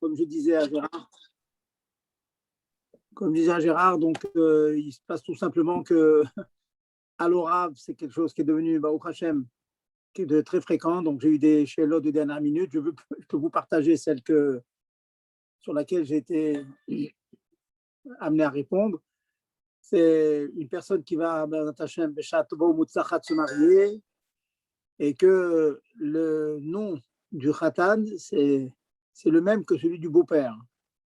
comme je disais à Gérard, donc il se passe tout simplement que à l'orav, c'est quelque chose qui est devenu, Baruch Hashem, qui est de très fréquent. Donc j'ai eu des chélots de dernière minute. Je peux vous partager celle sur laquelle j'ai été amené à répondre. C'est une personne qui va se marier et que le nom du khatan, c'est le même que celui du beau-père.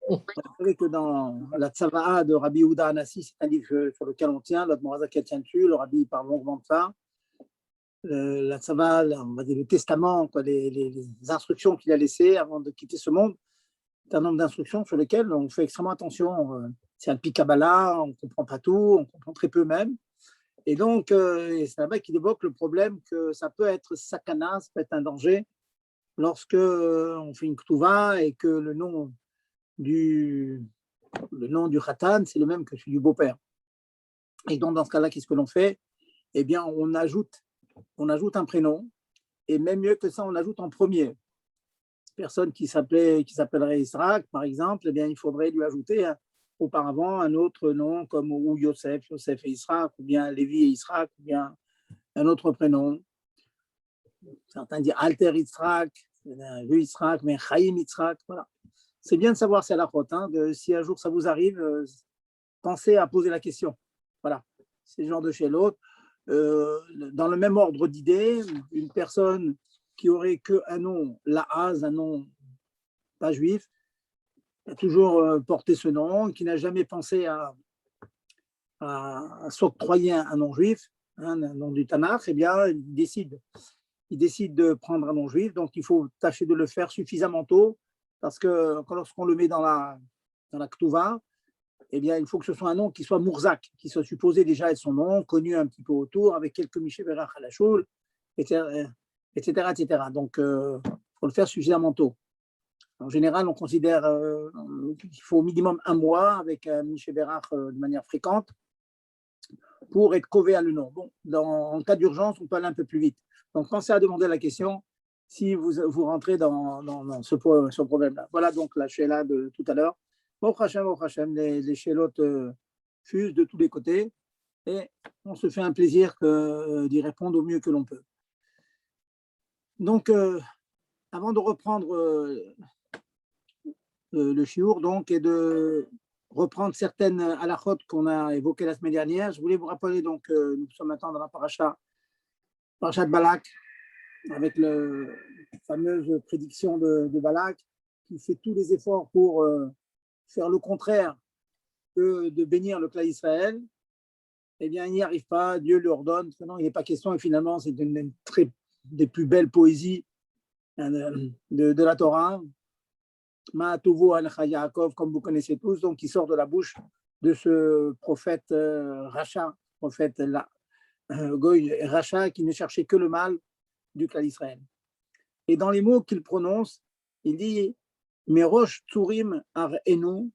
Vous savez que dans la Tzava'a de Rabbi Yehuda Hanassi, c'est un livre sur lequel on tient, l'autre Morazak tient dessus, le Rabbi parle longuement de ça. La Tzava'a, on va dire le testament, quoi, les instructions qu'il a laissées avant de quitter ce monde, c'est un nombre d'instructions sur lesquelles on fait extrêmement attention. C'est un pic Kabbalah, on ne comprend pas tout, on comprend très peu même. Et donc, c'est là-bas qu'il évoque le problème que ça peut être sakana, ça peut être un danger, lorsque on fait une ktouva et que le nom du khatan, c'est le même que celui du beau-père. Et donc, dans ce cas-là, qu'est-ce que l'on fait? Eh bien, on ajoute un prénom, et même mieux que ça, on ajoute en premier. Personne qui s'appellerait Israq, par exemple, eh bien, il faudrait lui ajouter auparavant un autre nom comme ou Yosef et Israq, ou bien Lévi et Israq, ou bien un autre prénom. Certains disent Alter Israq, le Israq, mais Chaim Israq, voilà. C'est bien de savoir c'est la faute, si un jour ça vous arrive, pensez à poser la question. Voilà, c'est le genre de chez l'autre. Dans le même ordre d'idées, une personne qui aurait qu'un nom, Laaz, un nom pas juif, a toujours porté ce nom, qui n'a jamais pensé à s'octroyer un nom juif, un nom du Tanakh, eh bien, il décide de prendre un nom juif, donc il faut tâcher de le faire suffisamment tôt, parce que lorsqu'on le met dans la Ketouva, eh bien, il faut que ce soit un nom qui soit Mourzak, qui soit supposé déjà être son nom, connu un petit peu autour, avec quelques Miché Berach à la choule, etc., etc. Donc, il faut le faire suffisamment tôt. En général, on considère qu'il faut au minimum un mois avec Miché Berach de manière fréquente pour être cové à le nom. Bon, en cas d'urgence, on peut aller un peu plus vite. Donc, pensez à demander la question si vous rentrez dans ce problème-là. Voilà donc la shéla de tout à l'heure. Bon Hachem, les shélotes fusent de tous les côtés et on se fait un plaisir d'y répondre au mieux que l'on peut. Donc, avant de reprendre le shiur, donc, et de reprendre certaines halachot qu'on a évoquées la semaine dernière, je voulais vous rappeler, donc, nous sommes maintenant dans la parasha de Balak, avec la fameuse prédiction de Balak, qui fait tous les efforts pour faire le contraire que de bénir le clan Israël. Eh bien, il n'y arrive pas, Dieu lui ordonne, non, il n'est pas question, et finalement, c'est une des plus belles poésies de la Torah, Ma'atovo al-Yaakov, comme vous connaissez tous, donc qui sort de la bouche de ce prophète Racha, prophète Goy Racha, qui ne cherchait que le mal du clan d'Israël. Et dans les mots qu'il prononce, il dit Merosh Tsurim ar Enu,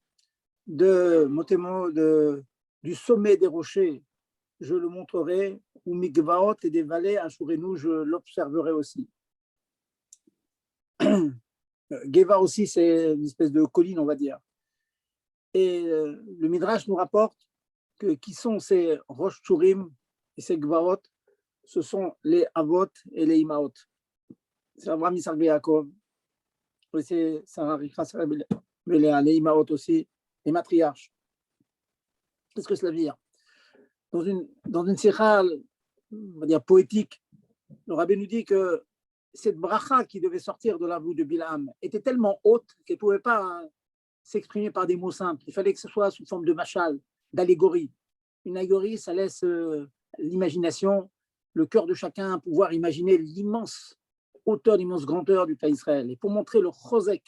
du sommet des rochers, je le montrerai, ou Migvaot et des vallées, Ashurenu, je l'observerai aussi. Geva aussi, c'est une espèce de colline, on va dire. Et le Midrash nous rapporte que qui sont ces Rosh Tsurim et ces Gvaot, ce sont les Avot et les Imaot. C'est Abraham, Isaac et Yaakov. C'est Sarah, les Imaot aussi, les matriarches. Qu'est-ce que cela veut dire? Dans une sikha, on va dire poétique, le Rabbi nous dit que cette bracha qui devait sortir de la bouche de Bilam était tellement haute qu'elle ne pouvait pas s'exprimer par des mots simples. Il fallait que ce soit sous forme de machal, d'allégorie. Une allégorie, ça laisse l'imagination, le cœur de chacun pouvoir imaginer l'immense hauteur, l'immense grandeur du cas Israël. Et pour montrer le chosek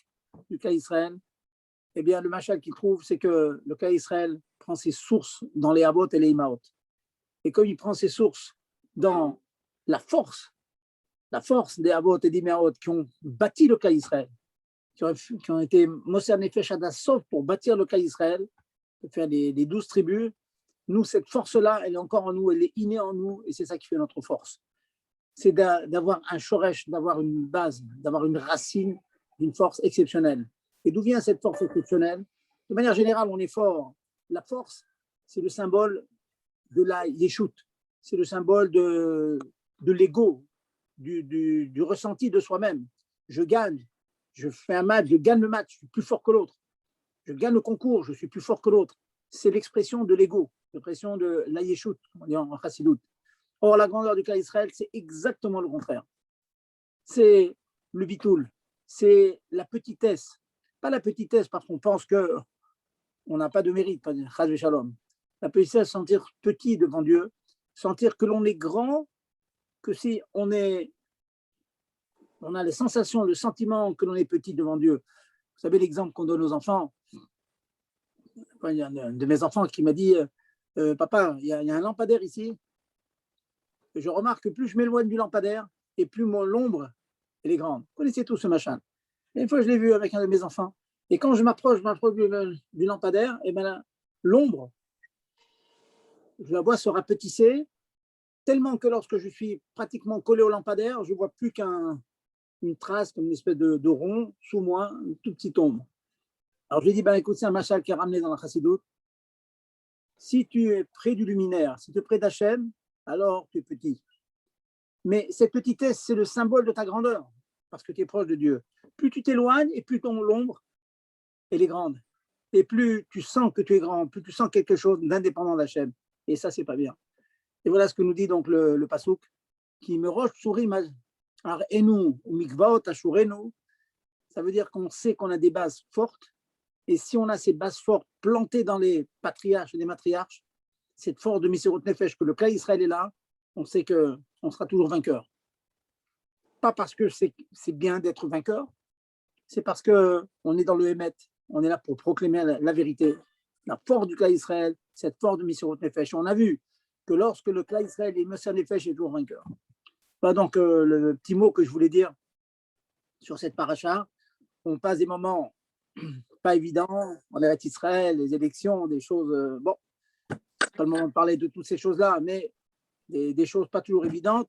du cas Israël, eh bien, le machal qu'il trouve, c'est que le cas Israël prend ses sources dans les Avot et les Imaot. Et comme il prend ses sources dans la force des Avot et des Imaot qui ont bâti le cas Israël, qui ont été Moser Nefesh Hadassov pour bâtir le cas Israël, pour faire les 12 tribus, nous, cette force-là, elle est encore en nous, elle est innée en nous, et c'est ça qui fait notre force. C'est d'avoir un shoresh, d'avoir une base, d'avoir une racine d'une force exceptionnelle. Et d'où vient cette force exceptionnelle? De manière générale, on est fort. La force, c'est le symbole de la yeshut, c'est le symbole de l'ego, du ressenti de soi-même. Je gagne, je fais un match, je gagne le match, je suis plus fort que l'autre. Je gagne le concours, je suis plus fort que l'autre. C'est l'expression de l'ego, l'expression de la yeshut, comme on dit en chassidoute. Or, la grandeur du cas d'Israël, c'est exactement le contraire. C'est le bitoul, c'est la petitesse. Pas la petitesse parce qu'on pense qu'on n'a pas de mérite, chas shalom. La petitesse, sentir petit devant Dieu, sentir que l'on est grand, que si on a les sensations, le sentiment que l'on est petit devant Dieu. Vous savez l'exemple qu'on donne aux enfants. Il y a un de mes enfants qui m'a dit Papa, il y a un lampadaire ici. Et je remarque que plus je m'éloigne du lampadaire, et plus l'ombre elle est grande. Vous connaissez tout ce machin. Et une fois, je l'ai vu avec un de mes enfants. Et quand je m'approche du lampadaire, et ben l'ombre, je la vois se rapetisser, tellement que lorsque je suis pratiquement collé au lampadaire, je ne vois plus qu'une trace, comme une espèce de rond sous moi, une toute petite ombre. Alors je lui ai dit, ben, écoute, c'est un machal qui est ramené dans la chassidoute. Si tu es près du luminaire, si tu es près d'Hachem, alors tu es petit. Mais cette petitesse, c'est le symbole de ta grandeur, parce que tu es proche de Dieu. Plus tu t'éloignes, et plus l'ombre, elle est grande. Et plus tu sens que tu es grand, plus tu sens quelque chose d'indépendant d'Hachem. Et ça, c'est pas bien. Et voilà ce que nous dit donc le Passouk, qui me roche sourim ar enu ou mikvaot ashurenu. Ça veut dire qu'on sait qu'on a des bases fortes. Et si on a ces bases fortes plantées dans les patriarches et les matriarches, cette force de Misérot Nefesh que le clan Israël est là, on sait qu'on sera toujours vainqueur. Pas parce que c'est bien d'être vainqueur, c'est parce qu'on est dans le Hémet, on est là pour proclamer la vérité. La force du clan Israël, cette force de Misérot Nefesh. On a vu que lorsque le clan Israël est Misérot Nefesh, il est toujours vainqueur. Voilà donc le petit mot que je voulais dire sur cette paracha. On passe des moments pas évidents, on est à Israël, les élections, des choses, bon, pas le moment de parler de toutes ces choses-là, mais des choses pas toujours évidentes,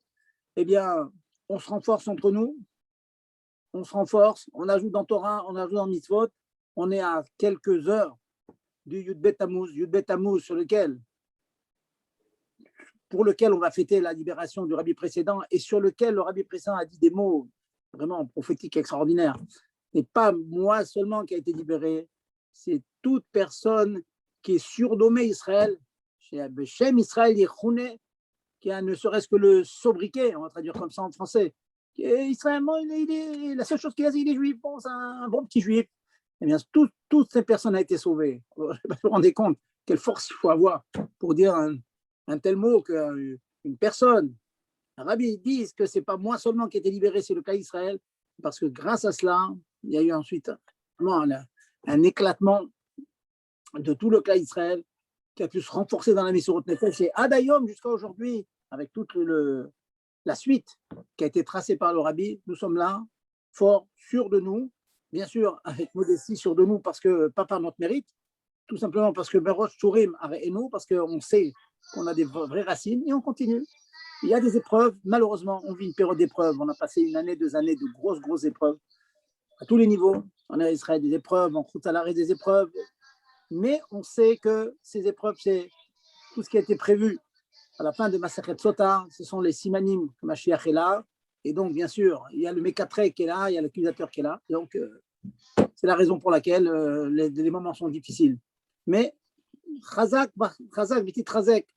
eh bien, on se renforce entre nous, on se renforce, on ajoute dans Torah, on ajoute dans Mitzvot, on est à quelques heures du Yud-Bet Tammuz, pour lequel on va fêter la libération du rabbi précédent et sur lequel le rabbi précédent a dit des mots vraiment prophétiques extraordinaires. Et pas moi seulement qui a été libéré, c'est toute personne qui est surnommée Israël, Shem Israël Yechoune, qui a ne serait-ce que le sobriquet, on va traduire comme ça en français. Et Israël, la seule chose qu'il a dit, il est juif, bon, c'est un bon petit juif. Eh bien, toutes ces personnes ont été sauvées. Vous vous rendez compte quelle force il faut avoir pour dire un tel mot qu'une personne, un rabbi, disent que ce n'est pas moi seulement qui ai été libéré, c'est le cas d'Israël, parce que grâce à cela, il y a eu ensuite vraiment un éclatement de tout le cas d'Israël qui a pu se renforcer dans la mission de Nefesh. Et Adayom, jusqu'à aujourd'hui, avec toute la suite qui a été tracée par le rabbi, nous sommes là, forts, sûrs de nous, bien sûr, avec modestie, sûrs de nous, parce que pas par notre mérite, tout simplement parce que Berosh Tourim et nous, parce qu'on sait qu'on a des vraies racines et on continue. Il y a des épreuves, malheureusement, on vit une période d'épreuves. On a passé une année, 2 années de grosses épreuves à tous les niveaux. On a à Israël des épreuves, en route à l'arrêt des épreuves. Mais on sait que ces épreuves, c'est tout ce qui a été prévu à la fin de Masachet Sota. Ce sont les simanim que Mashiach est là. Et donc, bien sûr, il y a le Mécatré qui est là, il y a l'accusateur qui est là. Donc, c'est la raison pour laquelle les moments sont difficiles. Mais, Chazak, Viti Chazek,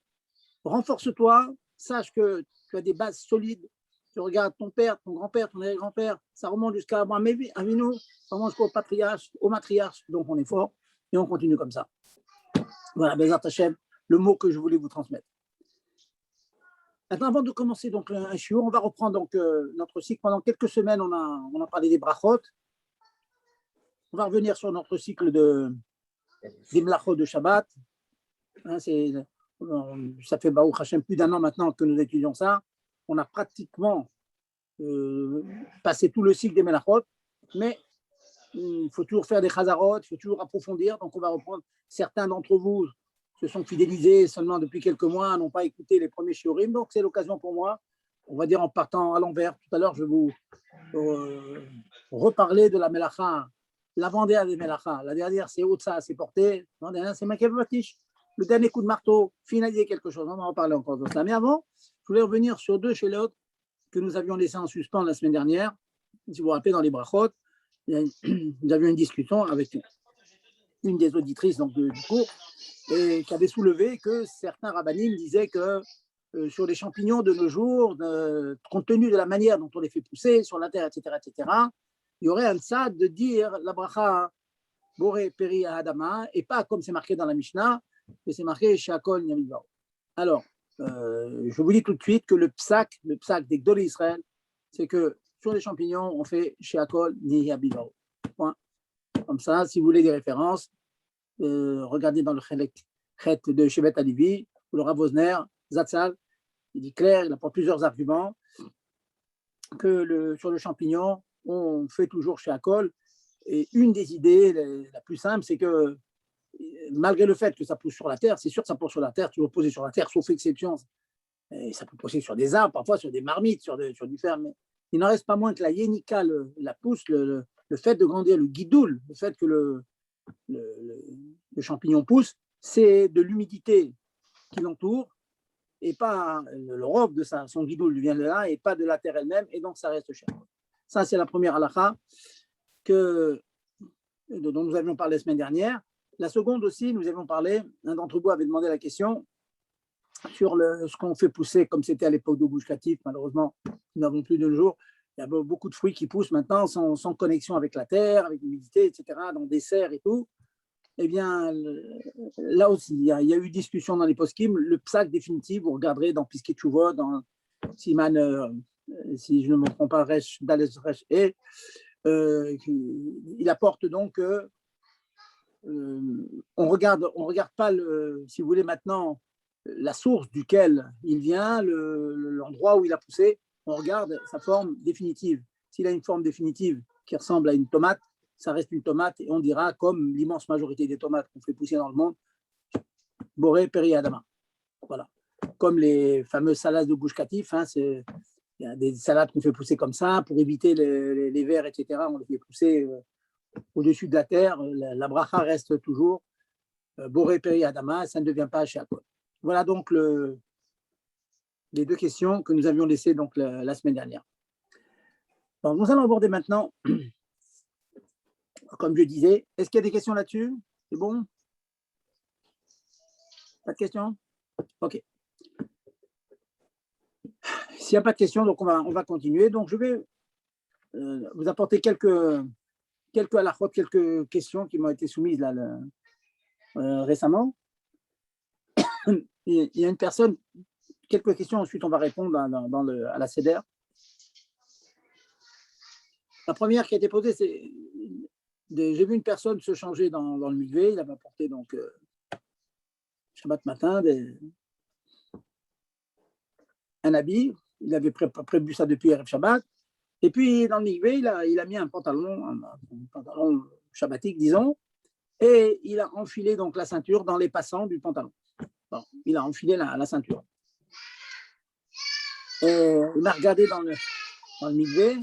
renforce-toi, sache que tu as des bases solides. Tu regardes ton père, ton grand-père, ton arrière-grand-père, ça remonte jusqu'à Abraham Avinu, ça remonte jusqu'au patriarche, au matriarche, donc on est fort et on continue comme ça. Voilà, Bezat Hashem, le mot que je voulais vous transmettre. Maintenant, avant de commencer donc un shiur, on va reprendre donc notre cycle. Pendant quelques semaines, on a parlé des brachot. On va revenir sur notre cycle des mlachot de Shabbat. Hein, ça fait Baruch Hashem plus d'1 an maintenant que nous étudions ça. On a pratiquement passé tout le cycle des melachot, mais il faut toujours faire des chazarot, il faut toujours approfondir. Donc on va reprendre. Certains d'entre vous se sont fidélisés seulement depuis quelques mois, n'ont pas écouté les premiers shiurim, donc c'est l'occasion pour moi, on va dire en partant à l'envers. Tout à l'heure, je vais vous reparler de la melacha L'avant-dernière des Melacha, la dernière c'est Otsa, c'est porté, la dernière c'est Makev Batish. Le dernier coup de marteau, finaliser quelque chose. On va en parler encore de cela. Mais avant, je voulais revenir sur deux chez l'autre que nous avions laissé en suspens la semaine dernière. Si vous vous rappelez, dans les brachot, nous avions une discussion avec une des auditrices donc, du cours et qui avait soulevé que certains rabbinim disaient que sur les champignons de nos jours, compte tenu de la manière dont on les fait pousser sur la terre, etc., il y aurait un tzad de dire la bracha Boré Peri Adama et pas comme c'est marqué dans la Mishnah, mais c'est marqué Shakol Nyamidvaro. Alors, je vous dis tout de suite que le psak des Gdolé Israël, c'est que sur les champignons, on fait Shakol Nyamidvaro. Point. Comme ça, si vous voulez des références, regardez dans le Chet de Shevet Alivi, ou le Rav Wosner, Zatzal, il dit clair, il apporte plusieurs arguments, que sur le champignon, on fait toujours Shakol. Et une des idées la plus simple, c'est que malgré le fait que ça pousse sur la terre, c'est sûr que ça pousse sur la terre, toujours posé sur la terre, sauf exception. Et ça peut pousser sur des arbres, parfois sur des marmites, sur du fer. Mais il n'en reste pas moins que la yénika la pousse, le fait de grandir, le guidoul, le fait que le champignon pousse, c'est de l'humidité qui l'entoure et pas le robe de son guidoul vient de là et pas de la terre elle-même, et donc ça reste cher. Ça, c'est la première halakha dont nous avions parlé la semaine dernière. La seconde aussi, nous avions parlé, un d'entre vous avait demandé la question sur ce qu'on fait pousser, comme c'était à l'époque de Gush Katif, malheureusement, nous n'avons plus de nos jours. Il y a beaucoup de fruits qui poussent maintenant sans connexion avec la terre, avec l'humidité, etc., dans des serres et tout. Eh bien, là aussi, il y a eu discussion dans les post-kim. Le psak définitif, vous regarderez dans Piskei Teshuvot, dans Siman, si je ne me trompe pas, Resh, Dales Resh, et il apporte donc on regarde pas si vous voulez maintenant la source duquel il vient, l'endroit où il a poussé, on regarde sa forme définitive. S'il a une forme définitive qui ressemble à une tomate, ça reste une tomate et on dira, comme l'immense majorité des tomates qu'on fait pousser dans le monde, Boré Peri Adama. Voilà. Comme les fameuses salades de Gush Katif, il y a des salades qu'on fait pousser comme ça pour éviter les vers, etc. On les fait pousser au-dessus de la terre. La bracha reste toujours Boré Peri Adama, ça ne devient pas Shakol. Voilà donc les deux questions que nous avions laissées donc la semaine dernière. Donc, nous allons aborder maintenant, comme je disais, est-ce qu'il y a des questions là-dessus? C'est bon? Pas de questions? Ok. S'il n'y a pas de questions, donc on va continuer. Donc, je vais vous apporter quelques halachot, quelques questions qui m'ont été soumises là, récemment. Il y a une personne, quelques questions, ensuite on va répondre à la CEDER. La première qui a été posée, c'est j'ai vu une personne se changer dans le mikvé, il avait apporté donc Shabbat matin un habit, il avait prévu ça depuis Erev Shabbat, et puis dans le mikvé, il a mis un pantalon shabbatique, disons, et il a enfilé donc la ceinture dans les passants du pantalon. Bon, il a enfilé la ceinture. Et il m'a regardé dans le mikvé.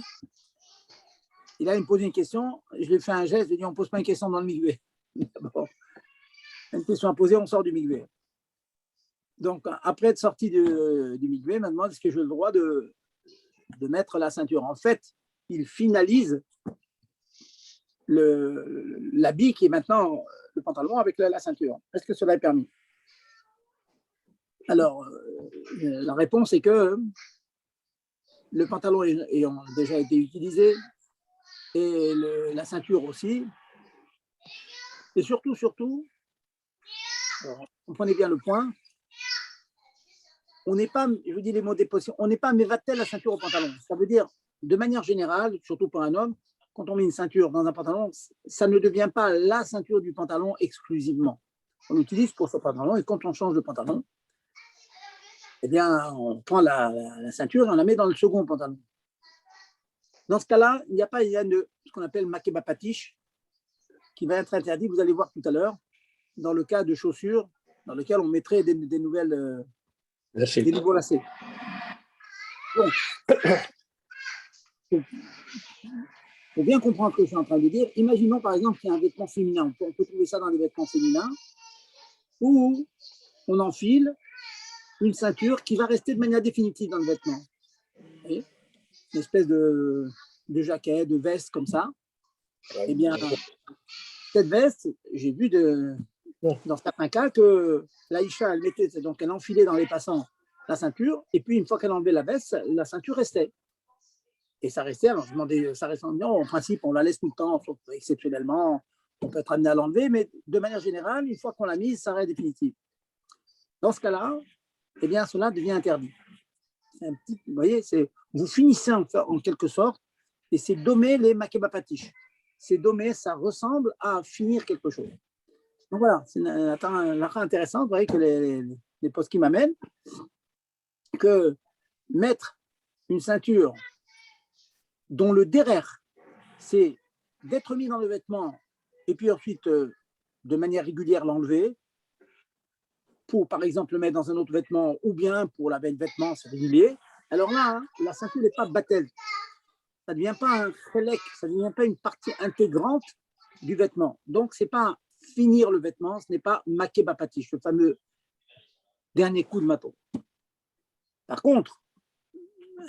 Il a me posé une question, je lui ai fait un geste, je lui ai dit on ne pose pas une question dans le mikvé. Bon, une question à poser, on sort du mikvé. Donc, après être sorti du mikvé, il m'a demandé est-ce que j'ai le droit de mettre la ceinture. En fait, il finalise l'habit qui est maintenant le pantalon avec la ceinture. Est-ce que cela est permis? Alors, la réponse est que le pantalon ayant déjà été utilisé et la ceinture aussi, et surtout, alors, comprenez bien le point, on n'est pas, je vous dis les mots déposés, on n'est pas mévatel la ceinture au pantalon. Ça veut dire, de manière générale, surtout pour un homme, quand on met une ceinture dans un pantalon, ça ne devient pas la ceinture du pantalon exclusivement. On l'utilise pour ce pantalon et quand on change de pantalon, eh bien, on prend la ceinture et on la met dans le second pantalon. Dans ce cas-là, il y a ce qu'on appelle makeba patish, qui va être interdit, vous allez voir tout à l'heure, dans le cas de chaussures, dans lequel on mettrait des nouveaux lacets. Donc, faut bien comprendre ce que je suis en train de dire. Imaginons par exemple qu'il y a un vêtement féminin. On peut trouver ça dans les vêtements féminins où on enfile une ceinture qui va rester de manière définitive dans le vêtement. Vous voyez, une espèce de jaquette, de veste comme ça. Eh bien, cette veste, j'ai vu dans certains cas que l'Aïcha, elle mettait, donc elle enfilait dans les passants la ceinture, et puis une fois qu'elle enlevait la veste, la ceinture restait. Et ça restait, alors je demandais, ça restait en principe, on la laisse tout le temps, sauf exceptionnellement, on peut être amené à l'enlever, mais de manière générale, une fois qu'on l'a mise, ça reste définitif. Dans ce cas-là, eh bien, cela devient interdit. Vous voyez, vous finissez en quelque sorte, et c'est dommer les makébapatiches. C'est dommer, ça ressemble à finir quelque chose. Donc voilà, c'est une affaire intéressante, vous voyez, que les postes qui m'amènent, que mettre une ceinture dont le derrière, c'est d'être mis dans le vêtement et puis ensuite, de manière régulière, l'enlever pour, par exemple, le mettre dans un autre vêtement ou bien pour laver le vêtement, c'est régulier. Alors là, hein, la ceinture n'est pas battelle. Ça ne devient pas un khélek, ça ne devient pas une partie intégrante du vêtement. Donc, ce n'est pas finir le vêtement, ce n'est pas maké bapatiche, le fameux dernier coup de marteau. Par contre,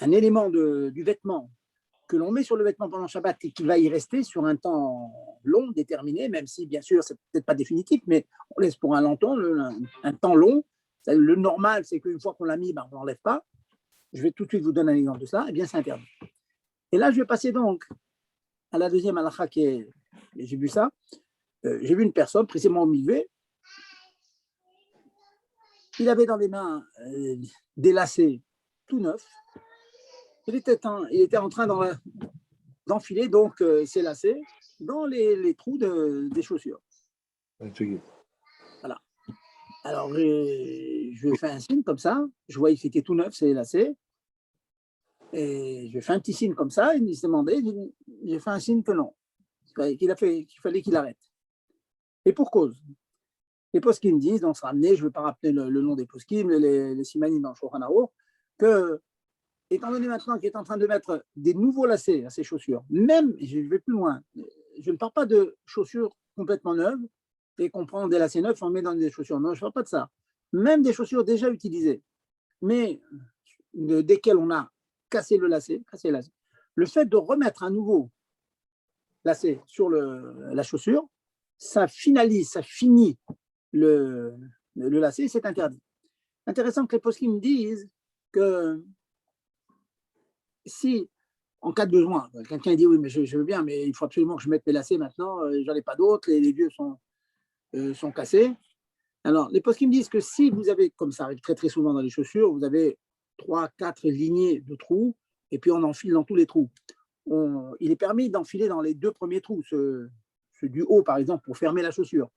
un élément du vêtement que l'on met sur le vêtement pendant Shabbat et qui va y rester sur un temps long, déterminé, même si, bien sûr, c'est peut-être pas définitif, mais on laisse pour un temps long. Le normal, c'est qu'une fois qu'on l'a mis, ben, on ne l'enlève pas. Je vais tout de suite vous donner un exemple de ça. Eh bien, c'est interdit. Et là, je vais passer donc à la deuxième halakha qui est, j'ai vu ça, j'ai vu une personne, précisément au milieu, il avait dans les mains des lacets tout neufs. Il était en train d'enfiler donc ses lacets dans les trous des chaussures. Voilà. Alors, je lui ai fait un signe comme ça. Je voyais que c'était tout neuf, ses lacets. Et je lui ai fait un petit signe comme ça. Il s'est demandé. J'ai fait un signe que non. Qu'il fallait qu'il arrête. Et pour cause. Les poskim disent, donc je ne vais pas rappeler le nom des poskim, les simanim dans le Shulchan Aruch, que, étant donné maintenant qu'il est en train de mettre des nouveaux lacets à ses chaussures, même, je vais plus loin, je ne parle pas de chaussures complètement neuves et qu'on prend des lacets neufs, on met dans des chaussures. Non, je ne parle pas de ça. Même des chaussures déjà utilisées, mais desquelles on a cassé le lacet, le fait de remettre un nouveau lacet sur la chaussure, ça finalise, ça finit le lacet, c'est interdit. Intéressant que les poskim disent que si, en cas de besoin, quelqu'un dit oui, mais je veux bien, mais il faut absolument que je mette mes lacets maintenant, j'en ai pas d'autres, les vieux sont cassés. Alors, les poskim disent que si vous avez, comme ça arrive très très souvent dans les chaussures, vous avez 3-4 lignées de trous, et puis on enfile dans tous les trous. Il est permis d'enfiler dans les 2 premiers trous, ceux du haut par exemple, pour fermer la chaussure.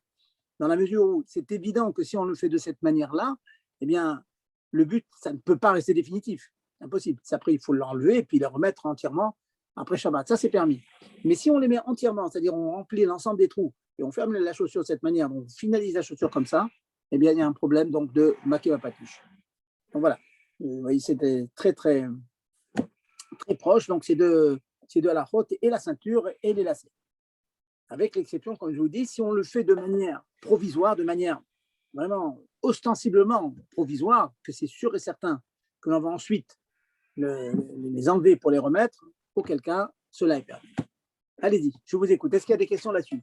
Dans la mesure où c'est évident que si on le fait de cette manière-là, eh bien, le but, ça ne peut pas rester définitif. Impossible. Après, il faut l'enlever et puis le remettre entièrement après Shabbat. Ça, c'est permis. Mais si on les met entièrement, c'est-à-dire on remplit l'ensemble des trous et on ferme la chaussure de cette manière, on finalise la chaussure comme ça, eh bien, il y a un problème donc de makiva patish. Donc voilà. Vous voyez, c'était très, très, très proche. Donc, c'est de la route et la ceinture et les lacets. Avec l'exception, comme je vous dis, si on le fait de manière provisoire, de manière vraiment ostensiblement provisoire, que c'est sûr et certain que l'on va ensuite les enlever pour les remettre, auquel cas, cela est permis. Allez-y, je vous écoute. Est-ce qu'il y a des questions là-dessus?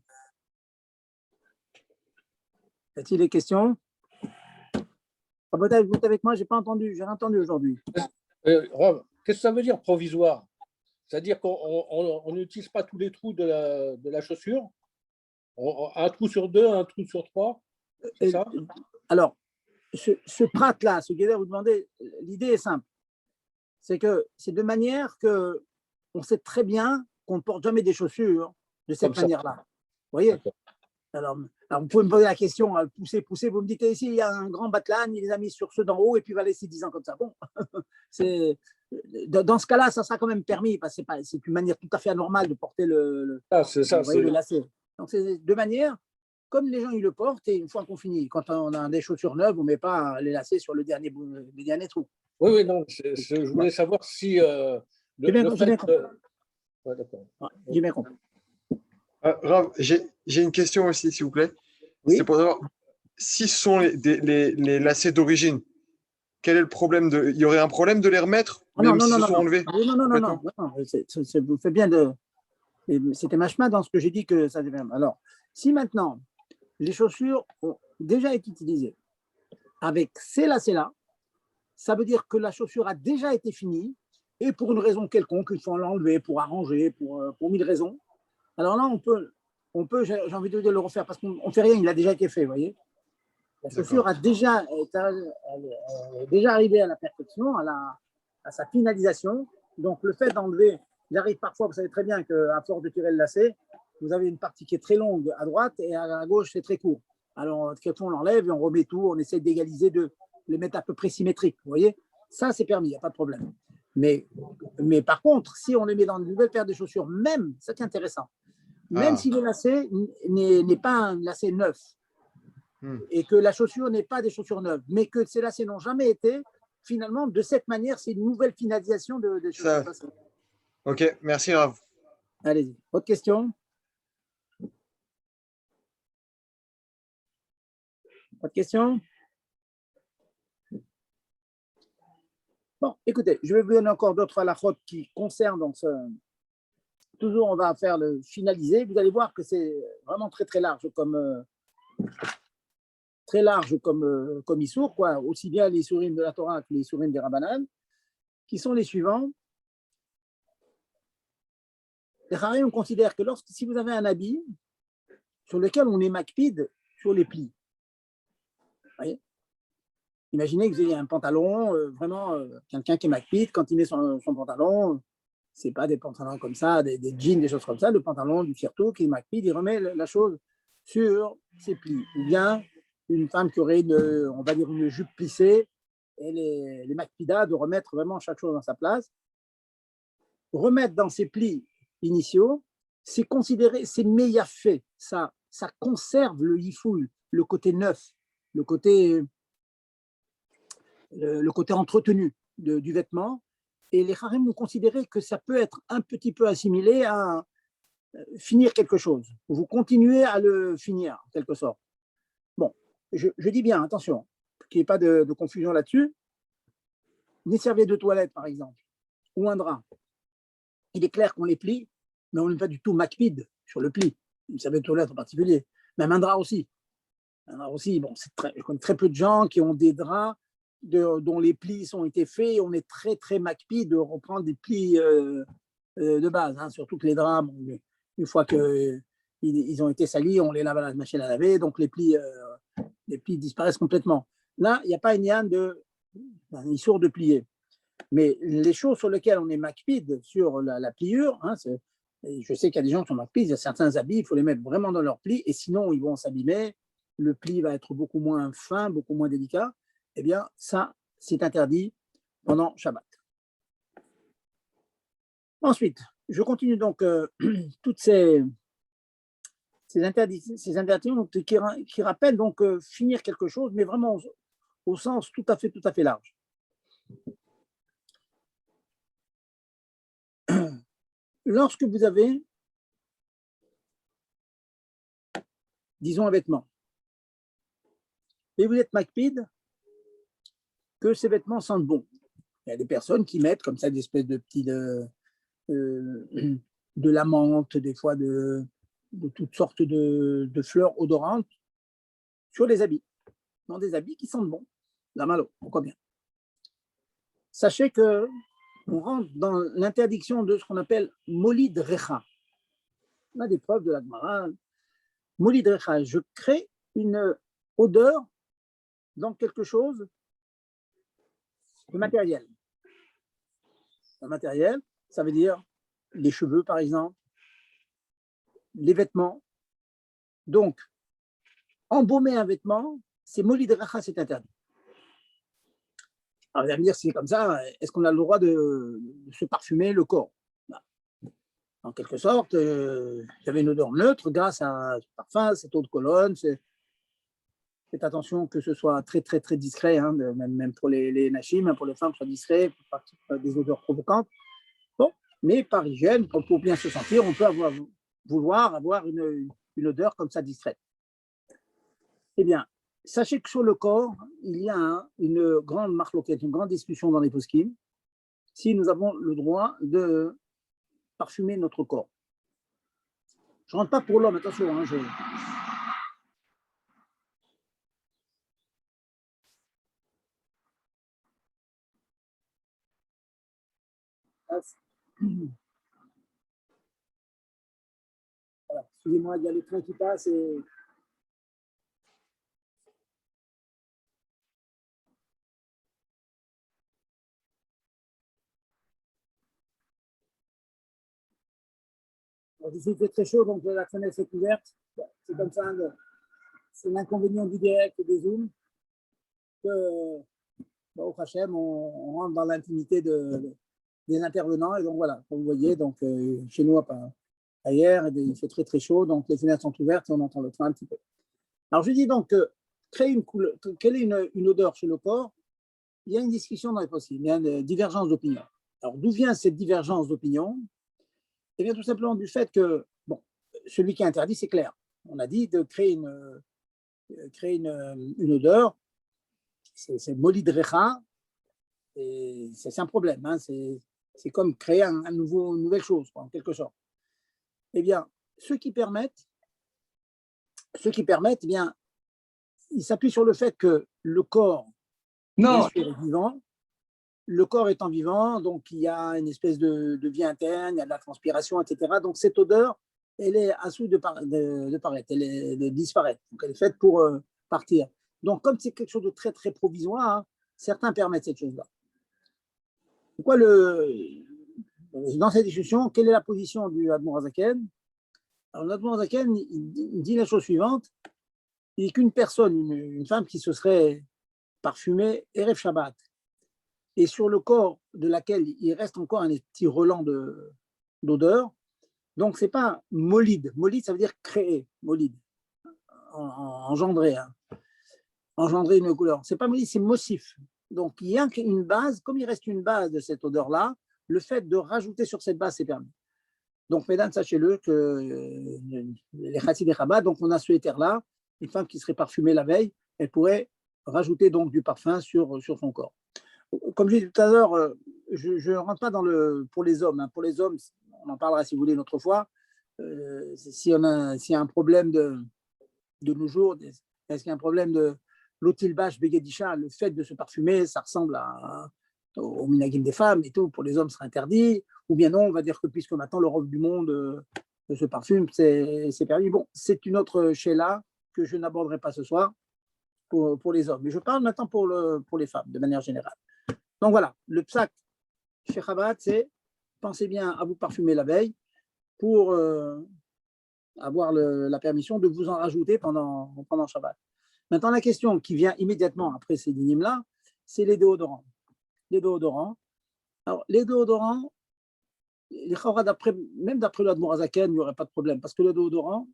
Y a-t-il des questions? Vous êtes avec moi? Je n'ai pas entendu, j'ai rien entendu aujourd'hui. Qu'est-ce que ça veut dire provisoire? C'est-à-dire qu'on n'utilise pas tous les trous de la chaussure? Un trou sur 2, un trou sur 3? C'est ça? Alors, ce prat-là, ce guédère, vous demandez, l'idée est simple. C'est que c'est de manière qu'on sait très bien qu'on ne porte jamais des chaussures de cette manière-là. Vous voyez? Alors, vous pouvez me poser la question, pousser, vous me dites ici, il y a un grand batlan, il les a mis sur ceux d'en haut et puis il va laisser 10 ans comme ça. Bon, dans ce cas-là, ça sera quand même permis parce que c'est une manière tout à fait anormale de porter le lacet. Donc, c'est de manière comme les gens ils le portent et une fois qu'on finit. Quand on a des chaussures neuves, on ne met pas les lacets sur les derniers trous. Oui, non, je voulais savoir si Ouais, d'accord. Ouais, j'ai bien compris. Rav, j'ai une question aussi, s'il vous plaît. C'est Oui. pour savoir si ce sont les lacets d'origine, quel est le problème de. Il y aurait un problème de les remettre, Ah non, même non, s'ils non, se non, sont non. enlevés Ah oui, non, non, non, non, complètement? non. Vous faites bien de. C'était ma chemin dans ce que j'ai dit que ça devait. Alors, si maintenant les chaussures ont déjà été utilisées avec ces lacets-là, ça veut dire que la chaussure a déjà été finie et pour une raison quelconque, il faut l'enlever pour arranger, pour mille raisons. Alors là, j'ai envie de le refaire parce qu'on ne fait rien, il a déjà été fait, vous voyez. La chaussure D'accord. est déjà arrivée à la perfection, à sa finalisation. Donc, le fait d'enlever, il arrive parfois, vous savez très bien qu'à force de tirer le lacet, vous avez une partie qui est très longue à droite et à gauche, c'est très court. Alors, quelquefois, on l'enlève et on remet tout, on essaie d'égaliser, de les mettre à peu près symétriques. Vous voyez, ça, c'est permis, il n'y a pas de problème. Mais par contre, si on les met dans une nouvelle paire de chaussures, même, ça c'est intéressant, même Ah. si le lacet n'est pas un lacet neuf, et que la chaussure n'est pas des chaussures neuves, mais que ces lacets n'ont jamais été, finalement, de cette manière, c'est une nouvelle finalisation des chaussures. Ça, ok, merci Rav. Allez-y. Autre question? Autre question? Bon, écoutez, je vais vous donner encore d'autres halakhot qui concernent donc toujours, on va faire le finaliser. Vous allez voir que c'est vraiment très très large comme issour, quoi. Aussi bien les sourim de la Torah que les sourim des Rabbanan, qui sont les suivants. Les Harim considèrent que si vous avez un habit sur lequel on est makpid sur les plis, vous voyez, imaginez que vous ayez un pantalon, vraiment, quelqu'un qui est makpid, quand il met son pantalon, c'est pas des pantalons comme ça, des jeans, des choses comme ça, le pantalon du firtou qui est makpid, il remet la chose sur ses plis. Ou bien une femme qui aurait on va dire une jupe plissée, et les makpidas de remettre vraiment chaque chose dans sa place. Remettre dans ses plis initiaux, c'est considéré, c'est fait. Ça conserve le yifoul, le côté neuf, le côté entretenu du vêtement. Et les harim ont considéré que ça peut être un petit peu assimilé à finir quelque chose. Vous continuez à le finir, en quelque sorte. Bon, je dis bien, attention, qu'il n'y ait pas de confusion là-dessus. Des serviettes de toilette, par exemple, ou un drap. Il est clair qu'on les plie, mais on n'est pas du tout makpid sur le pli. Une serviette de toilette en particulier. Même un drap aussi. Alors aussi, bon, je connais très peu de gens qui ont des draps dont les plis ont été faits. On est très, très makpid de reprendre des plis de base, hein, surtout que les draps, bon, une fois qu'ils ont été salis, on les lave à la machine à laver, donc les plis disparaissent complètement. Là, il n'y a pas une yann il sort de plier. Mais les choses sur lesquelles on est makpid sur la pliure, hein, je sais qu'il y a des gens qui sont makpid, il y a certains habits, il faut les mettre vraiment dans leur pli, et sinon ils vont s'abîmer, le pli va être beaucoup moins fin, beaucoup moins délicat. Eh bien, ça, c'est interdit pendant Shabbat. Ensuite, je continue donc toutes ces interdictions qui rappellent donc finir quelque chose, mais vraiment au sens tout à fait large. Lorsque vous avez, disons, un vêtement, et vous êtes makpid, que ces vêtements sentent bon. Il y a des personnes qui mettent comme ça des espèces de petits de la menthe, des fois de toutes sortes de fleurs odorantes sur les habits, dans des habits qui sentent bon. La malo, pourquoi bien. Sachez que on rentre dans l'interdiction de ce qu'on appelle molid recha. On a des preuves de la Gemara. Molid recha, je crée une odeur dans quelque chose de matériel. Le matériel, ça veut dire les cheveux, par exemple, les vêtements. Donc, embaumer un vêtement, c'est molid recha, c'est interdit. Alors, vous allez me dire, si c'est comme ça, est-ce qu'on a le droit de se parfumer le corps? En quelque sorte, j'avais une odeur neutre grâce à ce parfum, cette eau de cologne. Faites attention que ce soit très, très, très discret, hein, même pour les nachim, pour les femmes, soit discret, pour pas des odeurs provocantes. Bon, Mais par hygiène, pour bien se sentir, on peut vouloir avoir une odeur comme ça distraite. Eh bien, sachez que sur le corps, il y a une grande marloquette, une grande discussion dans les poskim, si nous avons le droit de parfumer notre corps. Je ne rentre pas pour l'homme, attention. Hein, voilà. Excusez-moi, il y a le train qui passe et ici, il fait très chaud, donc la fenêtre est ouverte. C'est comme ça, c'est l'inconvénient du direct et des zooms, que au Hachem, on rentre dans l'intimité des intervenants. Et donc voilà, comme vous voyez, donc, chez nous, ailleurs, il fait très très chaud, donc les fenêtres sont ouvertes et on entend le train un petit peu. Alors je dis donc, créer une couleur, quelle est une odeur chez le corps? Il y a une discussion dans les possibles, il y a une divergence d'opinion. Alors d'où vient cette divergence d'opinion? Eh bien tout simplement du fait que, bon, celui qui est interdit, c'est clair. On a dit de créer une odeur, c'est molid recha, et c'est un problème, hein, c'est comme créer une nouvelle chose, quoi, en quelque sorte. Eh bien, ceux qui permettent, eh bien, ils s'appuient sur le fait que le corps, bien sûr, est vivant. Le corps étant vivant, donc il y a une espèce de vie interne, il y a de la transpiration, etc. Donc cette odeur, elle est à souhait de paraître, elle est de disparaître. Donc elle est faite pour partir. Donc comme c'est quelque chose de très très provisoire, hein, certains permettent cette chose-là. Pourquoi dans cette discussion, quelle est la position du Admor Hazaken? Alors l'Admor Hazaken, il dit la chose suivante, il dit qu'une personne, une femme qui se serait parfumée Erev Shabbat, et sur le corps de laquelle il reste encore un petit relent d'odeur, donc ce n'est pas molide. Molide, ça veut dire créer, molide, engendrer, hein. Engendrer une couleur. Ce n'est pas molide, c'est mossif. Donc il y a une base, comme il reste une base de cette odeur-là, le fait de rajouter sur cette base, c'est permis. Donc, mesdames, sachez-le que les Chassid et Chabad, donc on a ce éther-là, une femme qui serait parfumée la veille, elle pourrait rajouter donc du parfum sur son corps. Comme je disais tout à l'heure, je ne rentre pas pour les hommes. Hein. Pour les hommes, on en parlera si vous voulez une autre fois. S'il y a un problème de nos jours, est-ce qu'il y a un problème de l'otilbash begedisha, le fait de se parfumer, ça ressemble au minagim des femmes et tout, pour les hommes, ce serait interdit. Ou bien non, on va dire que puisque maintenant le robe du monde se parfume, c'est permis. Bon, c'est une autre sheila que je n'aborderai pas ce soir pour les hommes. Mais je parle maintenant pour les femmes, de manière générale. Donc voilà, le psak chez Chabad, c'est pensez bien à vous parfumer la veille pour avoir la permission de vous en rajouter pendant Shabbat. Maintenant, la question qui vient immédiatement après ces dynimes-là, c'est les déodorants. Les déodorants. Alors, les déodorants, même d'après l'Admor Hazaken, il n'y aurait pas de problème, parce que le déodorant,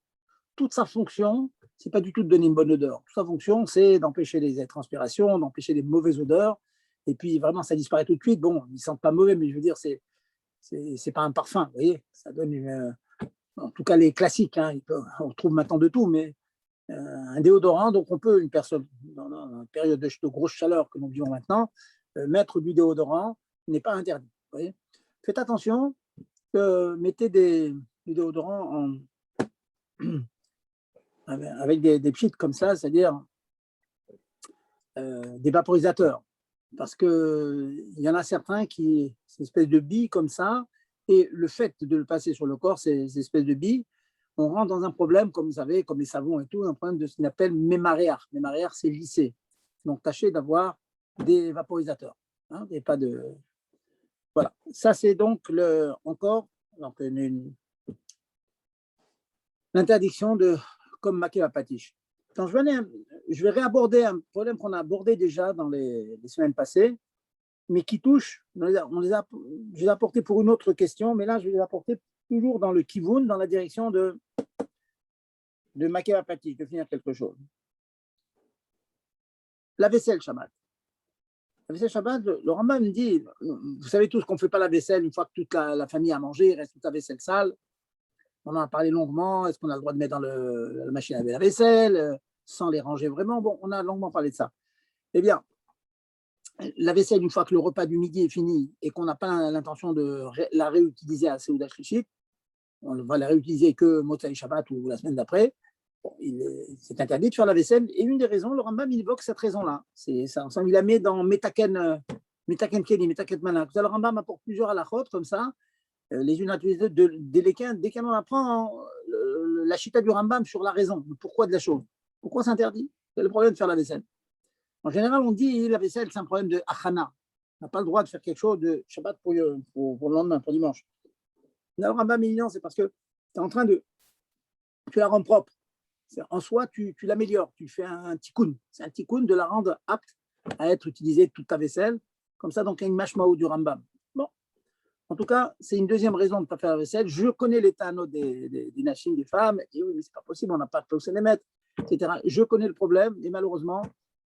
toute sa fonction, ce n'est pas du tout de donner une bonne odeur. Toute sa fonction, c'est d'empêcher les transpirations, d'empêcher les mauvaises odeurs. Et puis, vraiment, ça disparaît tout de suite. Bon, ils ne sentent pas mauvais, mais je veux dire, c'est pas un parfum, vous voyez. Ça donne en tout cas, les classiques, hein, on trouve maintenant de tout, mais un déodorant, donc on peut, une personne, dans une période de grosse chaleur que nous vivons maintenant, mettre du déodorant n'est pas interdit. Vous voyez. Faites attention, mettez du déodorant avec des pchits comme ça, c'est-à-dire des vaporisateurs. Parce qu'il y en a certains qui, c'est une espèce de bille comme ça, et le fait de le passer sur le corps, ces espèces de billes, on rentre dans un problème, comme vous savez, comme les savons et tout, un problème de ce qu'on appelle mémaréar. Mémaréar, c'est lissé. Donc, tâchez d'avoir des vaporisateurs. Hein, et pas de... Voilà. Ça, c'est donc encore l'interdiction de comme maquer la patiche. Donc, je vais réaborder un problème qu'on a abordé déjà dans les semaines passées, mais qui touche, je les ai apportés pour une autre question, mais là, je vais les apporter toujours dans le kivoun, dans la direction de maquer la patiche, de finir quelque chose. La vaisselle, Shabbat. La vaisselle Shabbat, le Rambam me dit, vous savez tous qu'on ne fait pas la vaisselle une fois que toute la famille a mangé, il reste toute la vaisselle sale. On en a parlé longuement. Est-ce qu'on a le droit de mettre dans la machine à laver la vaisselle sans les ranger vraiment? Bon, on a longuement parlé de ça. Eh bien, la vaisselle, une fois que le repas du midi est fini et qu'on n'a pas l'intention de la réutiliser à Seudat Shlishit, on va la réutiliser que Motzei Shabbat ou la semaine d'après. Bon, c'est interdit de faire la vaisselle. Et une des raisons, le Rambam il évoque cette raison-là. Il la met dans Metaken Keli, Metaken Mana. Le Rambam apporte plusieurs halakhot comme ça, les unes à les autres, dès qu'on apprend la chita du Rambam sur la raison, le pourquoi de la chose. Pourquoi c'est interdit? C'est le problème de faire la vaisselle. En général, on dit la vaisselle, c'est un problème de achana. On n'a pas le droit de faire quelque chose de Shabbat pour le lendemain, pour dimanche. Là, le Rambam non, c'est parce que tu es en train de. Tu la rends propre. En soi, tu l'améliores. Tu fais un tikkun. C'est un tikkun de la rendre apte à être utilisée toute ta vaisselle. Comme ça, donc, il y a une mashmaou du Rambam. Bon. En tout cas, c'est une deuxième raison de ne pas faire la vaisselle. Je connais les tanot des nachim, des femmes. Et oui, mais ce n'est pas possible, on n'a pas de place les mettre, etc. Je connais le problème. Et malheureusement,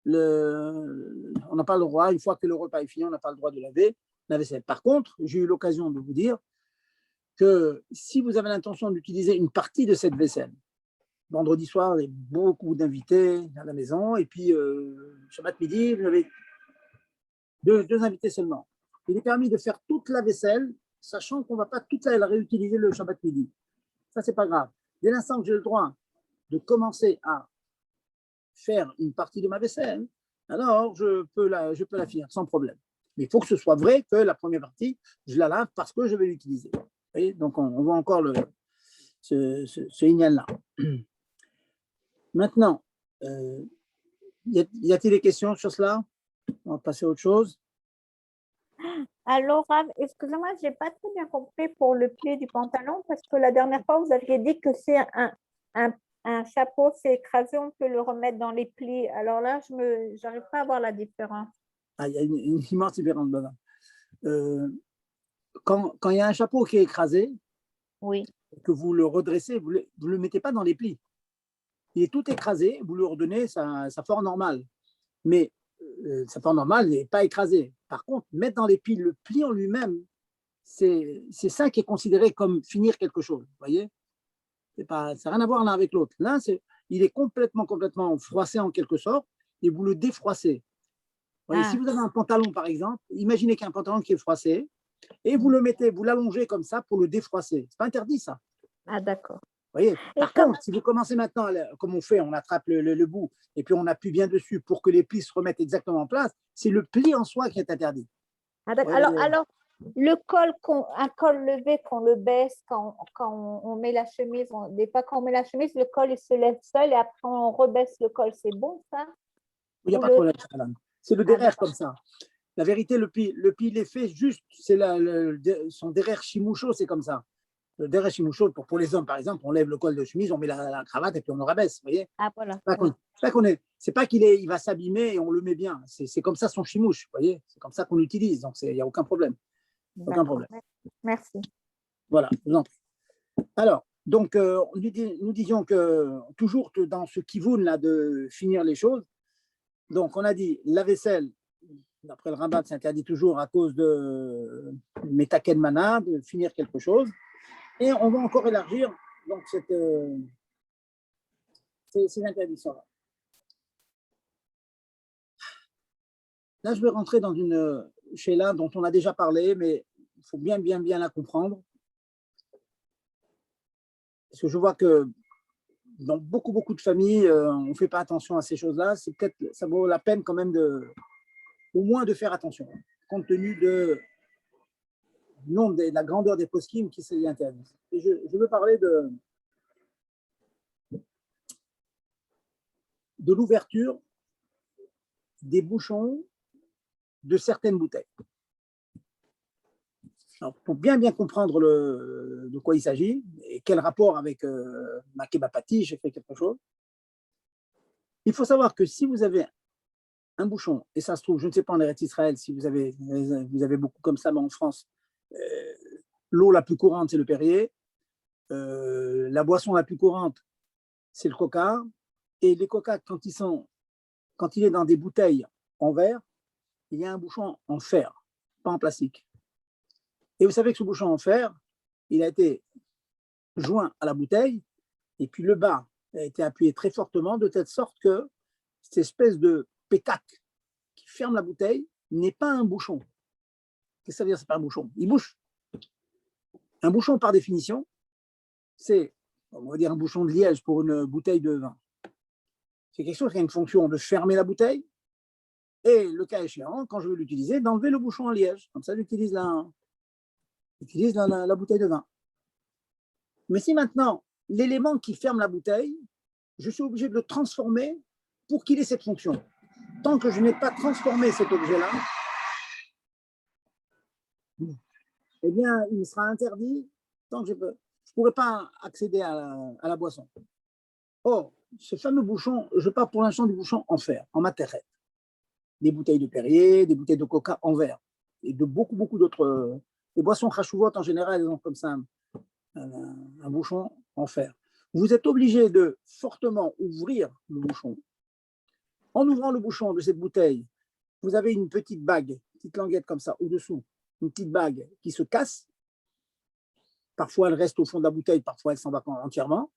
on n'a pas le droit, une fois que le repas est fini, on n'a pas le droit de laver la vaisselle. Par contre, j'ai eu l'occasion de vous dire que si vous avez l'intention d'utiliser une partie de cette vaisselle, vendredi soir, il y a beaucoup d'invités à la maison, et puis Shabbat midi, vous avez deux invités seulement. Il est permis de faire toute la vaisselle, sachant qu'on ne va pas toute la réutiliser le Shabbat midi. Ça, c'est pas grave. Dès l'instant que j'ai le droit de commencer à faire une partie de ma vaisselle, alors je peux la finir sans problème. Mais il faut que ce soit vrai que la première partie, je la lave parce que je vais l'utiliser. Vous voyez, donc, on voit encore ce ignal-là. Maintenant, y a-t-il des questions sur cela? On va passer à autre chose. Alors, Rav, excusez-moi, je n'ai pas très bien compris pour le pli du pantalon, parce que la dernière fois, vous aviez dit que c'est un chapeau, c'est écrasé, on peut le remettre dans les plis. Alors là, je n'arrive pas à voir la différence. Ah, il y a une immense différence dedans. Quand il y a un chapeau qui est écrasé, oui, que vous le redressez, vous ne le mettez pas dans les plis. Il est tout écrasé, vous lui redonnez sa forme normale. Mais sa forme normale n'est pas écrasée. Par contre, mettre dans les plis, le pli en lui-même, c'est ça qui est considéré comme finir quelque chose. Vous voyez, ça n'a rien à voir l'un avec l'autre. L'un, il est complètement froissé en quelque sorte, et vous le défroissez. Vous voyez, si vous avez un pantalon, par exemple, imaginez qu'il y a un pantalon qui est froissé, et vous le mettez, vous l'allongez comme ça pour le défroisser. C'est pas interdit, ça. Ah, d'accord. Vous voyez, par contre, si vous commencez maintenant, comme on fait, on attrape le bout et puis on appuie bien dessus pour que les plis se remettent exactement en place, c'est le pli en soi qui est interdit. Ah, alors, le col, un col levé, qu'on le baisse quand on met la chemise, des fois quand on met la chemise, le col il se lève seul et après on rebaisse le col, c'est bon ça? Il n'y a pas de problème, madame. C'est le derrière comme ça. La vérité, le pli il est fait juste, c'est son derrière chimoucho, c'est comme ça. Le derrière chimoucho, pour les hommes, par exemple, on lève le col de chemise, on met la cravate et puis on le rabaisse. Vous voyez? Ah, voilà. C'est pas qu'il va s'abîmer et on le met bien. C'est comme ça son chimouche. Vous voyez? C'est comme ça qu'on l'utilise. Donc, il n'y a aucun problème. Aucun problème. Merci. Voilà, je vous en prie. Alors, donc, nous disions que toujours dans ce kivoun là de finir les choses, donc on a dit la vaisselle, d'après le Rambam, c'est interdit toujours à cause de Metaken Mana, de finir quelque chose. Et on va encore élargir donc ces interdictions-là. Là, je vais rentrer dans une shéla dont on a déjà parlé, mais il faut bien la comprendre. Parce que je vois que dans beaucoup de familles, on ne fait pas attention à ces choses-là. Ça vaut la peine quand même au moins de faire attention, compte tenu de la grandeur des poskim qui s'y interdisent. Et je veux parler de l'ouverture des bouchons de certaines bouteilles. Alors, pour bien comprendre de quoi il s'agit et quel rapport avec ma kebapati, j'ai fait quelque chose, il faut savoir que si vous avez un bouchon, et ça se trouve, je ne sais pas en Eretz Israël si vous avez beaucoup comme ça, mais en France, l'eau la plus courante, c'est le Perrier, la boisson la plus courante, c'est le coca, et les coca, quand il est dans des bouteilles en verre, il y a un bouchon en fer, pas en plastique. Et vous savez que ce bouchon en fer, il a été joint à la bouteille, et puis le bas a été appuyé très fortement, de telle sorte que cette espèce de pétac qui ferme la bouteille n'est pas un bouchon. Qu'est-ce que ça veut dire, c'est pas un bouchon? Il bouche. Un bouchon, par définition, c'est, on va dire, un bouchon de liège pour une bouteille de vin. C'est quelque chose qui a une fonction de fermer la bouteille et, le cas échéant, quand je veux l'utiliser, d'enlever le bouchon en liège. Comme ça, j'utilise la bouteille de vin. Mais si maintenant, l'élément qui ferme la bouteille, je suis obligé de le transformer pour qu'il ait cette fonction. Tant que je n'ai pas transformé cet objet-là, eh bien, il sera interdit tant que je ne pourrai pas accéder à la boisson. Or, ce fameux bouchon, je parle pour l'instant du bouchon en fer, en matériel. Des bouteilles de Perrier, des bouteilles de Coca en verre, et de beaucoup d'autres. Les boissons Khashuvot, en général, elles ont comme ça un bouchon en fer. Vous êtes obligé de fortement ouvrir le bouchon. En ouvrant le bouchon de cette bouteille, vous avez une petite bague, une petite languette comme ça, au-dessous, une petite bague qui se casse. Parfois, elle reste au fond de la bouteille, parfois, elle s'en va entièrement.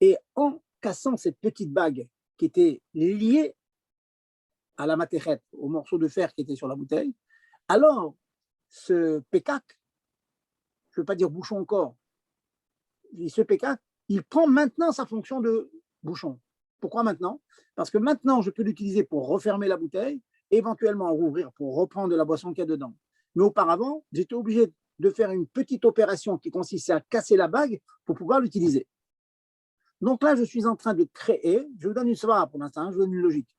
Et en cassant cette petite bague qui était liée à la matérette, au morceau de fer qui était sur la bouteille, alors ce pécac, je ne veux pas dire bouchon encore, ce pécac, il prend maintenant sa fonction de bouchon. Pourquoi maintenant? Parce que maintenant, je peux l'utiliser pour refermer la bouteille, éventuellement rouvrir pour reprendre de la boisson qu'il y a dedans. Mais auparavant, j'étais obligé de faire une petite opération qui consistait à casser la bague pour pouvoir l'utiliser. Donc là, je suis en train de créer, je vous donne une svara pour l'instant, je vous donne une logique.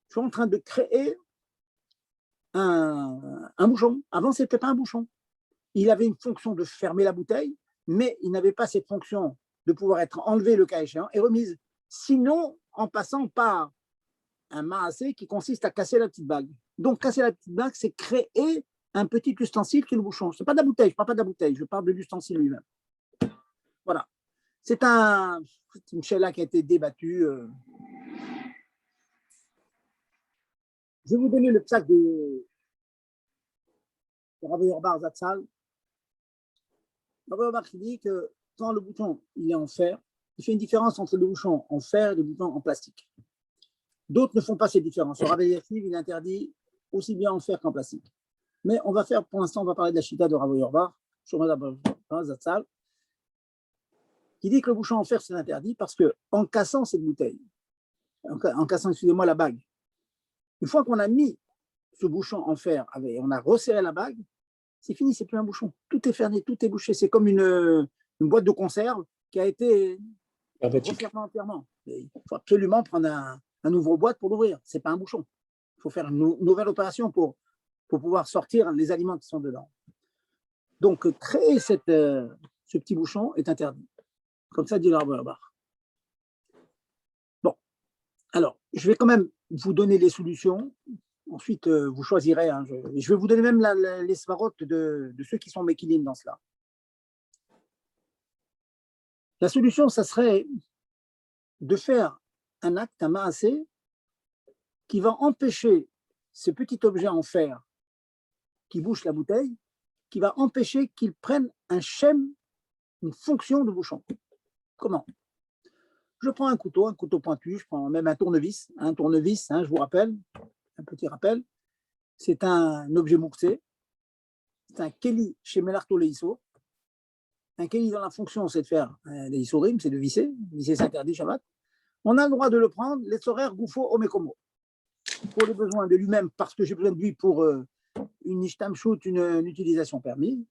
Je suis en train de créer un bouchon. Avant, ce n'était pas un bouchon. Il avait une fonction de fermer la bouteille, mais il n'avait pas cette fonction de pouvoir être enlevé le cas échéant et remise. Sinon, en passant par un maassé qui consiste à casser la petite bague. Donc, casser la petite bague, c'est créer un petit ustensile qui est le bouchon. Ce n'est pas de la bouteille, je ne parle pas de la bouteille, je parle de l'ustensile lui-même. Voilà. C'est une chéla qui a été débattue. Je vais vous donner le psaque de Rav Yorbar Zatzal. Rav Yorbar qui dit que quand le bouchon il est en fer, il fait une différence entre le bouchon en fer et le bouchon en plastique. D'autres ne font pas cette différence. Rav Yachiv, il interdit aussi bien en fer qu'en plastique. Mais on va faire, pour l'instant, on va parler de la chita de Rav Yorbar, sur Rav Zatzal, qui dit que le bouchon en fer, c'est interdit parce qu'en cassant cette bouteille, en cassant, excusez-moi, la bague, une fois qu'on a mis ce bouchon en fer, on a resserré la bague, c'est fini, c'est plus un bouchon. Tout est fermé, tout est bouché. C'est comme une boîte de conserve qui a été refermée entièrement. Il faut absolument prendre un ouvre-boîte pour l'ouvrir. Ce n'est pas un bouchon. Il faut faire une nouvelle opération pour pouvoir sortir les aliments qui sont dedans. Donc, créer ce petit bouchon est interdit. Comme ça dit l'Arbar. Bon, alors, je vais quand même vous donner les solutions. Ensuite, vous choisirez. Hein, je vais vous donner même les svarotes de ceux qui sont méquilim dans cela. La solution, ça serait de faire un acte, un maassé, qui va empêcher ce petit objet en fer qui bouche la bouteille, qui va empêcher qu'il prenne un shem, une fonction de bouchon. Comment? Je prends un couteau pointu, je prends même un tournevis, je vous rappelle, un petit rappel, c'est un objet mouxé, c'est un keli chez Melarto Leiso. Un keli dans la fonction, c'est de faire des isorim, c'est de visser c'est interdit Shabbat. On a le droit de le prendre, les horaires goufo omekomo, pour les besoins de lui-même, parce que j'ai besoin de lui pour une ishtamshut, une utilisation permise,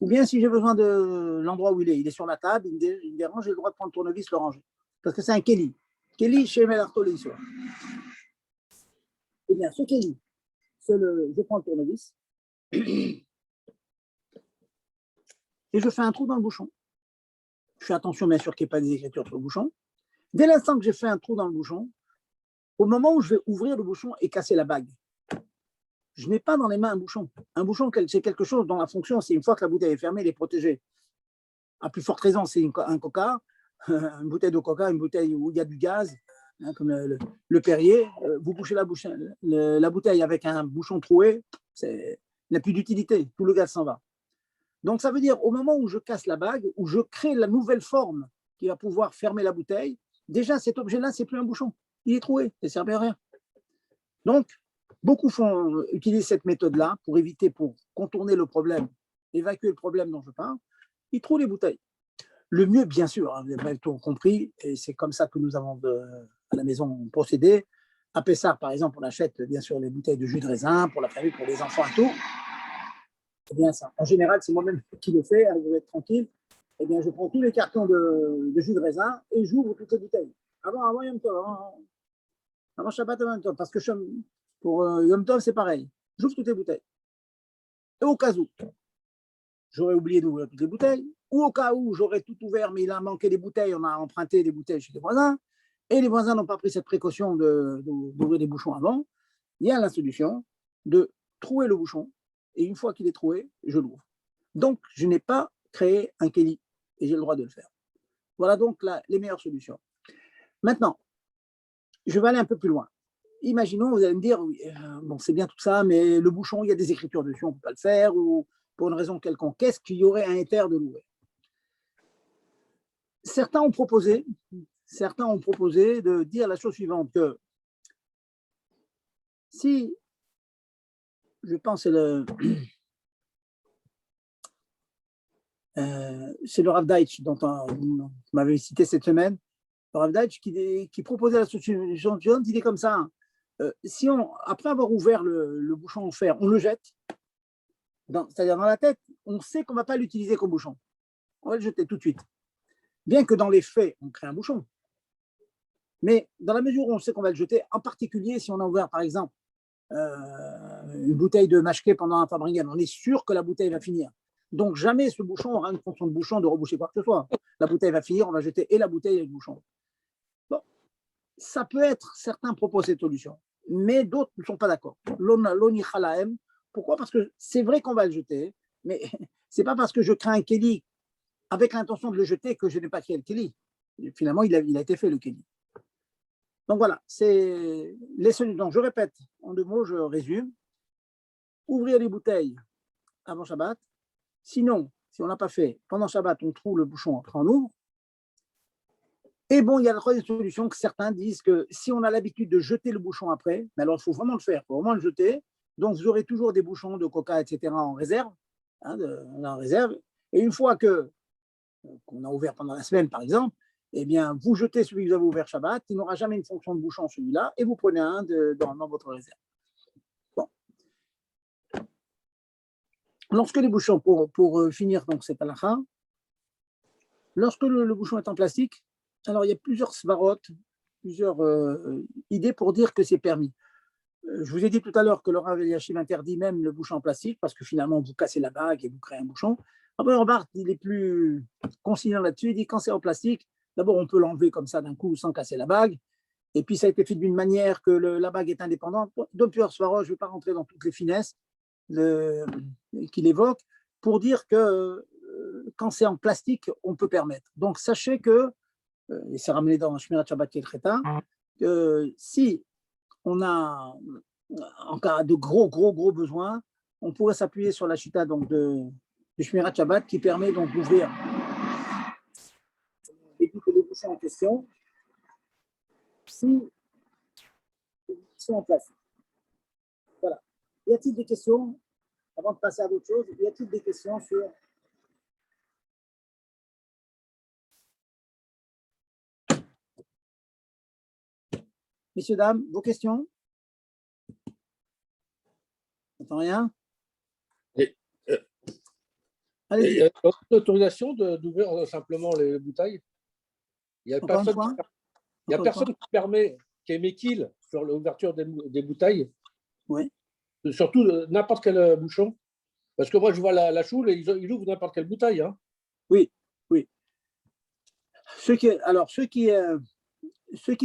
ou bien si j'ai besoin de l'endroit où il est sur la table, il me dérange, j'ai le droit de prendre le tournevis, le ranger. Parce que c'est un keli. Keli chez Melarto Leiso. Eh bien, ce keli, je prends le tournevis et je fais un trou dans le bouchon. Je fais attention, bien sûr, qu'il n'y ait pas des écritures sur le bouchon. Dès l'instant que j'ai fait un trou dans le bouchon, au moment où je vais ouvrir le bouchon et casser la bague, je n'ai pas dans les mains un bouchon. Un bouchon, c'est quelque chose dont la fonction, c'est une fois que la bouteille est fermée, elle est protégée. À plus forte raison, c'est un coca, une bouteille de coca, une bouteille où il y a du gaz. hein, comme le Perrier, vous bouchez la bouteille avec un bouchon troué, il n'a plus d'utilité, tout le gaz s'en va. Donc ça veut dire, au moment où je casse la bague, où je crée la nouvelle forme qui va pouvoir fermer la bouteille, déjà cet objet-là, c'est plus un bouchon, il est troué, ça ne sert à rien. Donc, beaucoup utilisent cette méthode-là pour éviter, pour contourner le problème, évacuer le problème dont je parle, ils trouent les bouteilles. Le mieux, bien sûr, hein, vous avez tout compris, et c'est comme ça que nous avons à la maison procédé. À Pessard, par exemple, on achète bien sûr les bouteilles de jus de raisin pour la famille, pour les enfants et tout. C'est bien ça. En général, c'est moi-même qui le fais, hein, vous êtes tranquille. Eh bien, je prends tous les cartons de jus de raisin et j'ouvre toutes les bouteilles. Avant Yom Tov, avant Shabbat et Yom Tov, parce que pour Yom Tov, c'est pareil. J'ouvre toutes les bouteilles. Et au cas où, j'aurais oublié d'ouvrir toutes les bouteilles, ou au cas où j'aurais tout ouvert, mais il a manqué des bouteilles, on a emprunté des bouteilles chez les voisins, et les voisins n'ont pas pris cette précaution d'ouvrir des bouchons avant, il y a la solution de trouer le bouchon, et une fois qu'il est troué, je l'ouvre. Donc, je n'ai pas créé un kéli, et j'ai le droit de le faire. Voilà donc les meilleures solutions. Maintenant, je vais aller un peu plus loin. Imaginons, vous allez me dire, oui, bon, c'est bien tout ça, mais le bouchon, il y a des écritures dessus, on ne peut pas le faire, ou pour une raison quelconque. Qu'est-ce qu'il y aurait un éther de l'ouvrir? Certains ont proposé de dire la chose suivante, que si, je pense, c'est le Rav Deitch dont vous m'avez cité cette semaine, le Rav Deitch qui proposait la solution, il est comme ça, si après avoir ouvert le bouchon en fer, on le jette, c'est-à-dire dans la tête, on sait qu'on ne va pas l'utiliser comme bouchon. On va le jeter tout de suite. Bien que dans les faits, on crée un bouchon. Mais dans la mesure où on sait qu'on va le jeter, en particulier si on a ouvert, par exemple, une bouteille de mashké pendant un fabricant, on est sûr que la bouteille va finir. Donc, jamais ce bouchon aura une fonction de bouchon de reboucher quoi que ce soit. La bouteille va finir, on va jeter et la bouteille et le bouchon. Bon, ça peut être, certains proposent cette solution, mais d'autres ne sont pas d'accord. L'oni chalaem. Pourquoi? Parce que c'est vrai qu'on va le jeter, mais ce n'est pas parce que je crée un kéli avec l'intention de le jeter que je n'ai pas créé le kéli. Finalement, il a été fait le kéli. Donc voilà, c'est les solutions. Donc je répète, en 2 mots, je résume. Ouvrir les bouteilles avant Shabbat. Sinon, si on ne l'a pas fait, pendant Shabbat, on trouve le bouchon, après on ouvre. Et bon, il y a la troisième solution que certains disent que si on a l'habitude de jeter le bouchon après, mais alors il faut vraiment le faire, il faut vraiment le jeter. Donc vous aurez toujours des bouchons de coca, etc. en réserve. En réserve. Et une fois qu'on a ouvert pendant la semaine, par exemple, eh bien, vous jetez celui que vous avez ouvert Shabbat, il n'aura jamais une fonction de bouchon celui-là, et vous prenez un dans votre réserve. Bon. Lorsque les bouchons, pour finir donc cette halakha, lorsque le bouchon est en plastique, alors il y a plusieurs svarot, plusieurs idées pour dire que c'est permis. Je vous ai dit tout à l'heure que le Rav Eliashiv interdit même le bouchon en plastique parce que finalement vous cassez la bague et vous créez un bouchon. Après, Robert, il est plus conciliant là-dessus. Il dit quand c'est en plastique, d'abord on peut l'enlever comme ça d'un coup sans casser la bague. Et puis ça a été fait d'une manière que la bague est indépendante. Donc, je ne vais pas rentrer dans toutes les finesses qu'il évoque pour dire que quand c'est en plastique, on peut permettre. Donc sachez que, et c'est ramené dans Shmirat Shabbat Ketreta, que si on a, en cas de gros besoins, on pourrait s'appuyer sur la chita donc de Shmirat Shabbat qui permet donc d'ouvrir et puis que les bouchons en question, si ils sont en place. Voilà. Y a-t-il des questions avant de passer à d'autres choses? Y a-t-il des questions sur messieurs, dames, vos questions? N'entends rien? Allez-y. L'autorisation d'ouvrir simplement les bouteilles. Il n'y a personne qui permet, qui est méquille sur l'ouverture des bouteilles. Oui. Surtout n'importe quel bouchon. Parce que moi, je vois la choule et ils ouvrent n'importe quelle bouteille. Hein. Oui. Ceux qui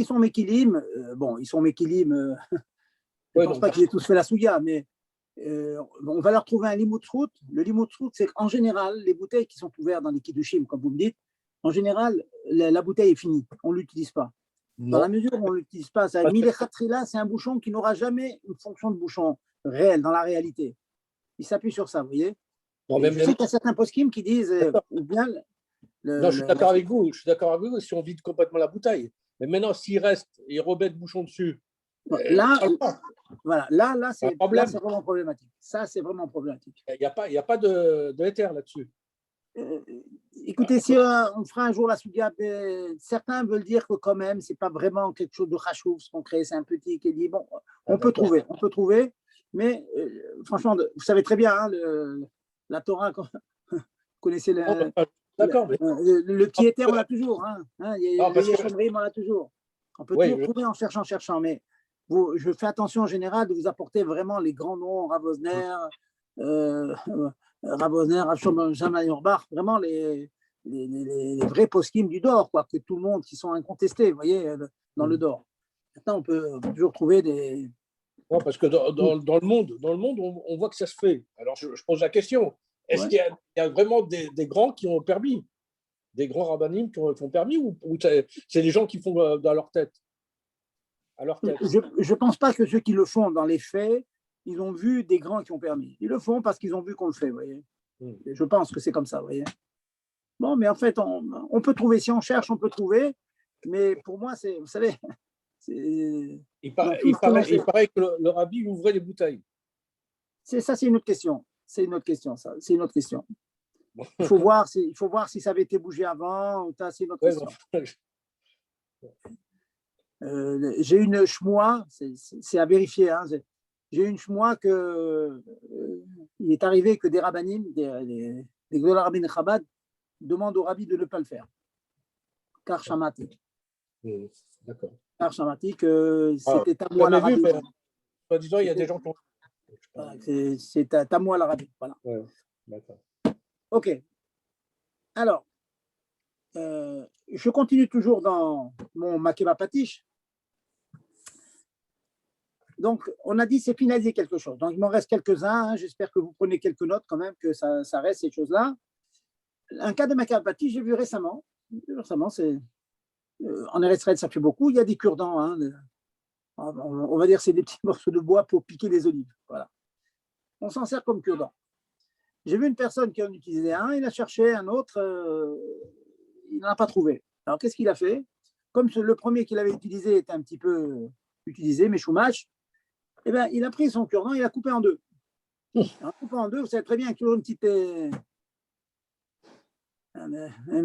sont méquilim, bon, ils sont méquilim. Je ne pense pas qu'ils aient tous fait la souya, mais on va leur trouver un limout-route. Le limout-route, c'est qu'en général, les bouteilles qui sont ouvertes dans les kiddushim, comme vous me dites, en général, la bouteille est finie, on ne l'utilise pas. Dans la Non. mesure où on ne l'utilise pas. Parce que- Milechatria, c'est un bouchon qui n'aura jamais une fonction de bouchon réelle dans la réalité. Il s'appuie sur ça, vous voyez. non, Et mais je même- sais qu'il y a certains poskim qui disent, D'accord. ou bien non, je suis d'accord avec vous. Je suis d'accord avec vous si on vide complètement la bouteille. Mais maintenant, s'il reste et il remet le bouchon dessus, là, on parle pas. voilà, là, Un c'est problème. vraiment problématique. Ça, c'est vraiment problématique. Il n'y a pas de éther là-dessus. Euh, écoutez, si on fera un jour la soudia, certains veulent dire que quand même, c'est pas vraiment quelque chose de rachouf ce qu'on crée, c'est un petit qui dit bon, on peut trouver, mais franchement, vous savez très bien, hein, la Torah, vous connaissez D'accord, mais le petit éther, on l'a toujours, hein, Non, le parce que- Yeshomrim, on l'a toujours. On peut Oui, toujours trouver en cherchant, mais je fais attention en général de vous apporter vraiment les grands noms, Rav Osner, Rav Osner, Rav Shlomo Auerbach, vraiment les vrais poskim du Dor, quoi, que tout le monde, qui sont incontestés, vous voyez, dans le Dor. Maintenant, on peut toujours trouver des. non, parce que dans le monde, on voit que ça se fait. Alors, je pose la question. Est-ce Ouais. qu'il y a vraiment des grands qui ont permis? Des grands rabbinim qui ont permis ou c'est les gens qui font dans leur tête? À leur tête. Je ne pense pas que ceux qui le font dans les faits, ils ont vu des grands qui ont permis. Ils le font parce qu'ils ont vu qu'on le fait, vous voyez. Et je pense que c'est comme ça, vous voyez. Bon, mais en fait, on peut trouver. Si on cherche, on peut trouver. Mais pour moi, c'est, vous savez, c'est Il dans tout ce que l'on fait. paraît que le rabbi ouvrait les bouteilles. Ça, c'est une autre question. C'est une autre question, ça. C'est une autre question. Il faut voir si ça avait été bougé avant. Ou ça, c'est une autre Ouais, question. bon. J'ai une chmois, c'est à vérifier. Hein, j'ai une chmois que il est arrivé que des rabbinim, des gdola rabbin Chabad, demandent au rabbi de ne pas le faire. Car Shamati. D'accord. Car Shamati, que Ah, c'était à moi la jamais vu, rabbi. mais soi-disant, il y a des gens qui ont. Voilà, c'est à moi la rabbi. Voilà. Ouais, d'accord. OK. Alors, je continue toujours dans mon Makeba Patish. Donc, on a dit c'est finaliser quelque chose. Donc, il m'en reste quelques-uns. Hein. J'espère que vous prenez quelques notes quand même, que ça reste ces choses-là. Un cas de Makeba Patish, j'ai vu récemment. C'est en Eretz, ça fait beaucoup. Il y a des cure-dents. Hein, on va dire c'est des petits morceaux de bois pour piquer les olives. Voilà. On s'en sert comme cure-dent. J'ai vu une personne qui en utilisait un, il a cherché un autre, il n'en a pas trouvé. Alors, qu'est-ce qu'il a fait? Comme le premier qu'il avait utilisé était un petit peu utilisé, mais chômage, eh bien, il a pris son cure-dent, il a coupé en deux. En coupant en deux, vous savez très bien qu'il y a toujours une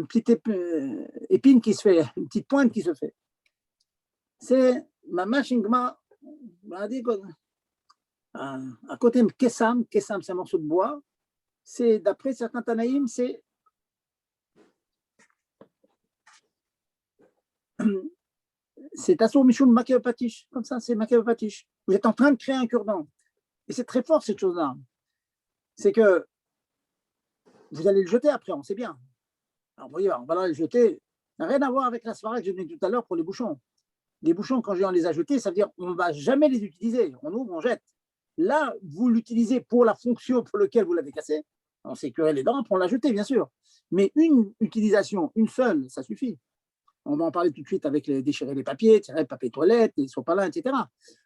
petite épine qui se fait, une petite pointe qui se fait. C'est ma machingma, à côté de Kessam, c'est un morceau de bois. C'est, d'après certains Tanaïm, c'est Assur Mishum Makeva Patish. Comme ça, c'est Makeva Patish. Vous êtes en train de créer un cure-dent. Et c'est très fort, cette chose-là. C'est que vous allez le jeter après, on sait bien. Alors, vous voyez, on va le jeter. Ça n'a rien à voir avec la svara que j'ai donnée tout à l'heure pour les bouchons. Les bouchons, quand on les a jetés, ça veut dire qu'on ne va jamais les utiliser. On ouvre, on jette. Là, vous l'utilisez pour la fonction pour laquelle vous l'avez cassé. On s'est curé les dents, pour la jeter, bien sûr. Mais une utilisation, une seule, ça suffit. On va en parler tout de suite avec les déchirer les papiers, tirer le papier toilette, les sopalins, etc.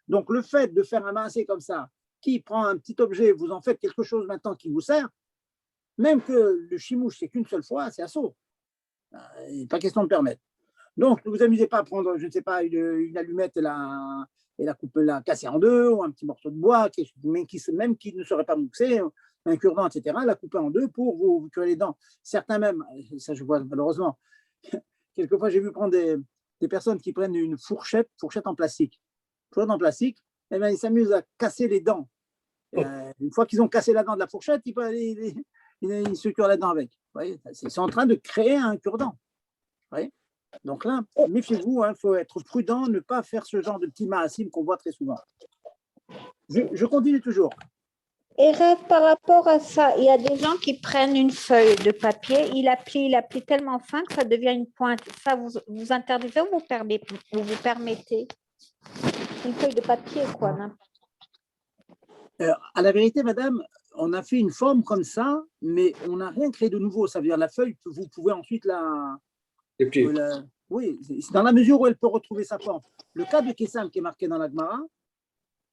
Donc, le fait de faire un massé comme ça, qui prend un petit objet, vous en faites quelque chose maintenant qui vous sert, même que le chimouche, c'est qu'une seule fois, c'est assaut. Il n'est pas question de permettre. Donc, ne vous amusez pas à prendre, je ne sais pas, une allumette et la casser en deux, ou un petit morceau de bois, même qui ne serait pas mouxé, un cure-dent, etc., la couper en deux pour vous curer les dents. Certains même, ça je vois malheureusement, quelquefois j'ai vu prendre des personnes qui prennent une fourchette en plastique. Fourchette en plastique, eh bien, ils s'amusent à casser les dents. Une fois qu'ils ont cassé la dent de la fourchette, ils se curent la dent avec. Vous voyez, c'est en train de créer un cure-dent. Vous voyez. Donc là, méfiez-vous, il faut être prudent, ne pas faire ce genre de petits maasim qu'on voit très souvent. Je continue toujours. Et Rav, par rapport à ça, il y a des gens qui prennent une feuille de papier, il appuie tellement fin que ça devient une pointe. Ça, vous interdisez ou vous permettez? Une feuille de papier, quoi. À la vérité, madame, on a fait une forme comme ça, mais on n'a rien créé de nouveau. Ça veut dire la feuille, vous pouvez ensuite Oui, c'est dans la mesure où elle peut retrouver sa forme. Le cas de Kessam qui est marqué dans la Gemara,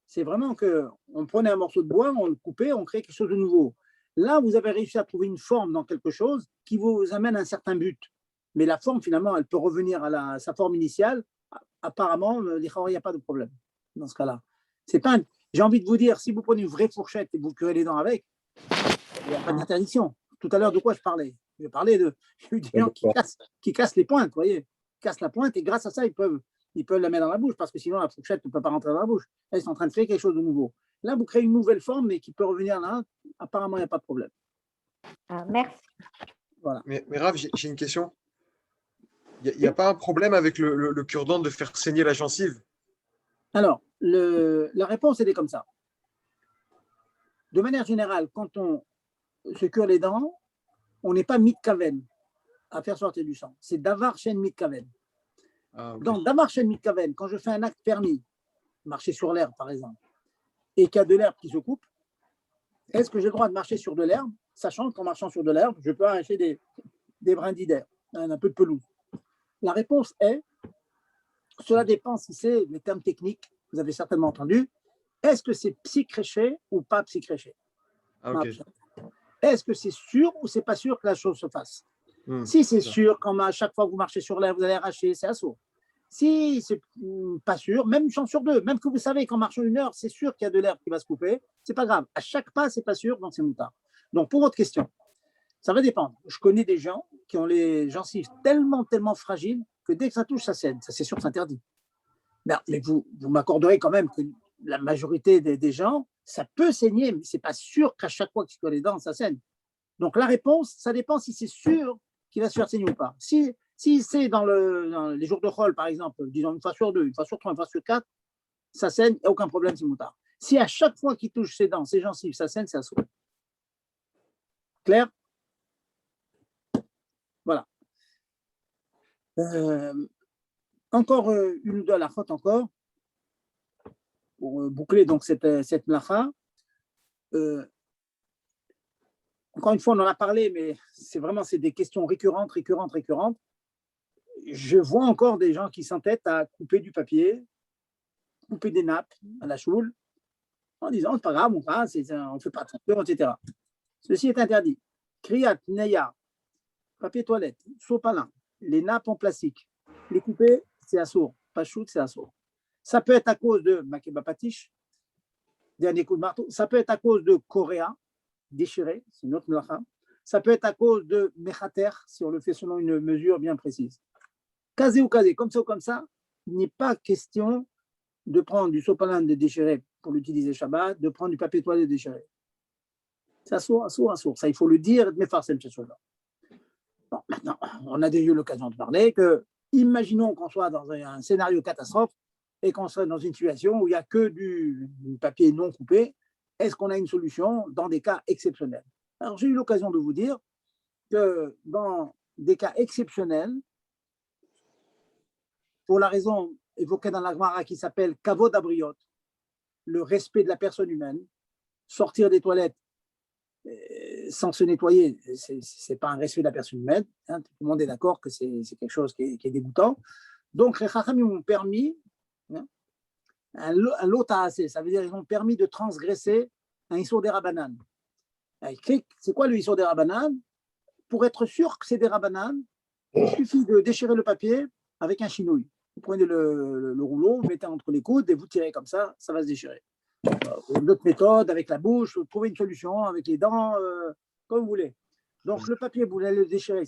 c'est vraiment qu'on prenait un morceau de bois, on le coupait, on créait quelque chose de nouveau. Là, vous avez réussi à trouver une forme dans quelque chose qui vous amène à un certain but. Mais la forme, finalement, elle peut revenir à sa forme initiale. Apparemment, il n'y a pas de problème dans ce cas-là. C'est pas J'ai envie de vous dire, si vous prenez une vraie fourchette et vous curez les dents avec, il n'y a pas d'interdiction. Tout à l'heure, de quoi je parlais? Je parlais de gens qui cassent les pointes, vous voyez. Ils cassent la pointe et grâce à ça, ils peuvent la mettre dans la bouche parce que sinon, la fourchette ne peut pas rentrer dans la bouche. Là, ils sont en train de créer quelque chose de nouveau. Là, vous créez une nouvelle forme, mais qui peut revenir là. Apparemment, il n'y a pas de problème. Merci. Voilà. Mais Rav, j'ai une question. Il n'y a pas un problème avec le cure-dent de faire saigner la gencive? Alors, la réponse, elle est comme ça. De manière générale, quand on se cure les dents, on n'est pas mitkaven à faire sortir du sang. C'est davar shen mitkaven. Ah, ok. Donc, davar shen mitkaven, quand je fais un acte permis, marcher sur l'herbe par exemple, et qu'il y a de l'herbe qui se coupe, est-ce que j'ai le droit de marcher sur de l'herbe, sachant qu'en marchant sur de l'herbe, je peux arracher des brindilles d'herbe, un peu de pelouse? La réponse est, cela dépend si c'est les termes techniques, vous avez certainement entendu, est-ce que c'est psychréché ou pas psychréché? Ah, ok. Est-ce que c'est sûr ou c'est pas sûr que la chose se fasse? Si c'est sûr, comme à chaque fois que vous marchez sur l'herbe, vous allez arracher, c'est assaut. Si c'est pas sûr, même une chance sur deux, même que vous savez qu'en marchant 1 heure, c'est sûr qu'il y a de l'herbe qui va se couper, c'est pas grave. À chaque pas, c'est pas sûr, donc c'est moutard. Donc pour votre question, ça va dépendre. Je connais des gens qui ont les gencives tellement fragiles que dès que ça touche, ça saigne. Ça, c'est sûr, c'est interdit. Mais vous m'accorderez quand même que la majorité des gens, ça peut saigner, mais c'est pas sûr qu'à chaque fois qu'ils se colle les dents, ça saigne. Donc la réponse, ça dépend si c'est sûr qu'il va se faire saigner ou pas. Si c'est dans les jours de Chol, par exemple, disons 1 fois sur 2, 1 fois sur 3, 1 fois sur 4, ça saigne, il n'y a aucun problème, c'est moutard. Si à chaque fois qu'il touche ses dents, ses gencives, ça saigne, c'est assaut. Clair? Voilà. Encore une ou deux à la faute encore, pour boucler donc cette mlacha. Encore une fois, on en a parlé, mais c'est des questions récurrentes. Je vois encore des gens qui s'entêtent à couper du papier, couper des nappes à la choule, en disant c'est pas grave, on ne fait pas attention, etc. Ceci est interdit. Kriyat, neya, papier toilette, sopalin, les nappes en plastique, les couper, c'est assourd. Pachout, c'est assourd. Ça peut être à cause de makeba patish, dernier coup de marteau. Ça peut être à cause de coréa, déchiré, c'est une autre melacha. Ça peut être à cause de mechater, si on le fait selon une mesure bien précise. Casé ou casé, comme ça ou comme ça, il n'est pas question de prendre du sopalin de déchiré pour l'utiliser Shabbat, de prendre du papier toilette déchiré. C'est assourd. Ça, il faut le dire, mais farcem chez cela. Bon, maintenant, on a déjà eu l'occasion de parler que, imaginons qu'on soit dans un scénario catastrophe et qu'on soit dans une situation où il n'y a que du papier non coupé. Est-ce qu'on a une solution dans des cas exceptionnels? Alors, j'ai eu l'occasion de vous dire que dans des cas exceptionnels, pour la raison évoquée dans la Gemara qui s'appelle kavod abriot, le respect de la personne humaine, sortir des toilettes sans se nettoyer, ce n'est pas un respect de la personne humaine. Hein, tout le monde est d'accord que c'est quelque chose qui est dégoûtant. Donc, les Chachamim ont permis un lot à assez, ça veut dire qu'ils ont permis de transgresser un Issour des Rabanan. C'est quoi le Issour des Rabanan? Pour être sûr que c'est des Rabanan, il suffit de déchirer le papier avec un chinouille. Vous prenez le rouleau, vous mettez entre les coudes et vous tirez comme ça va se déchirer. Une autre méthode, avec la bouche, vous trouvez une solution, avec les dents, comme vous voulez. Donc le papier, vous allez le déchirer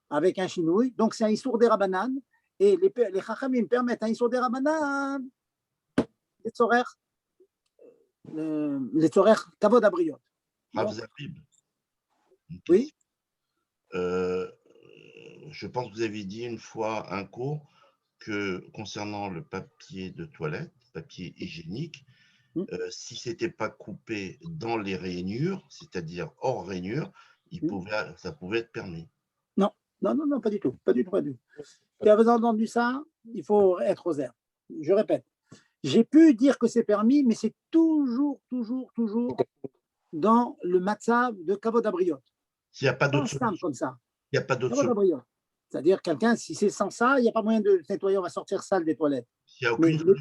avec un chinouille. Donc c'est un Issour des Rabanan. Et les Chachamim permettent un Issour des Rabanan, les horaires kavod abriot. Oui. Je pense que vous avez dit une fois un cours que concernant le papier de toilette, papier hygiénique, si ce n'était pas coupé dans les rainures, c'est-à-dire hors rainure, ça pouvait être permis. Non, pas du tout. Si vous avez entendu ça, il faut être aux airs. Je répète, j'ai pu dire que c'est permis, mais c'est toujours dans le matzav de kavod abriot. S'il n'y a pas d'autre solution comme ça. Il n'y a pas d'autre solution. C'est-à-dire, quelqu'un, si c'est sans ça, il n'y a pas moyen de nettoyer, on va sortir sale des toilettes. Il n'y a Mais aucune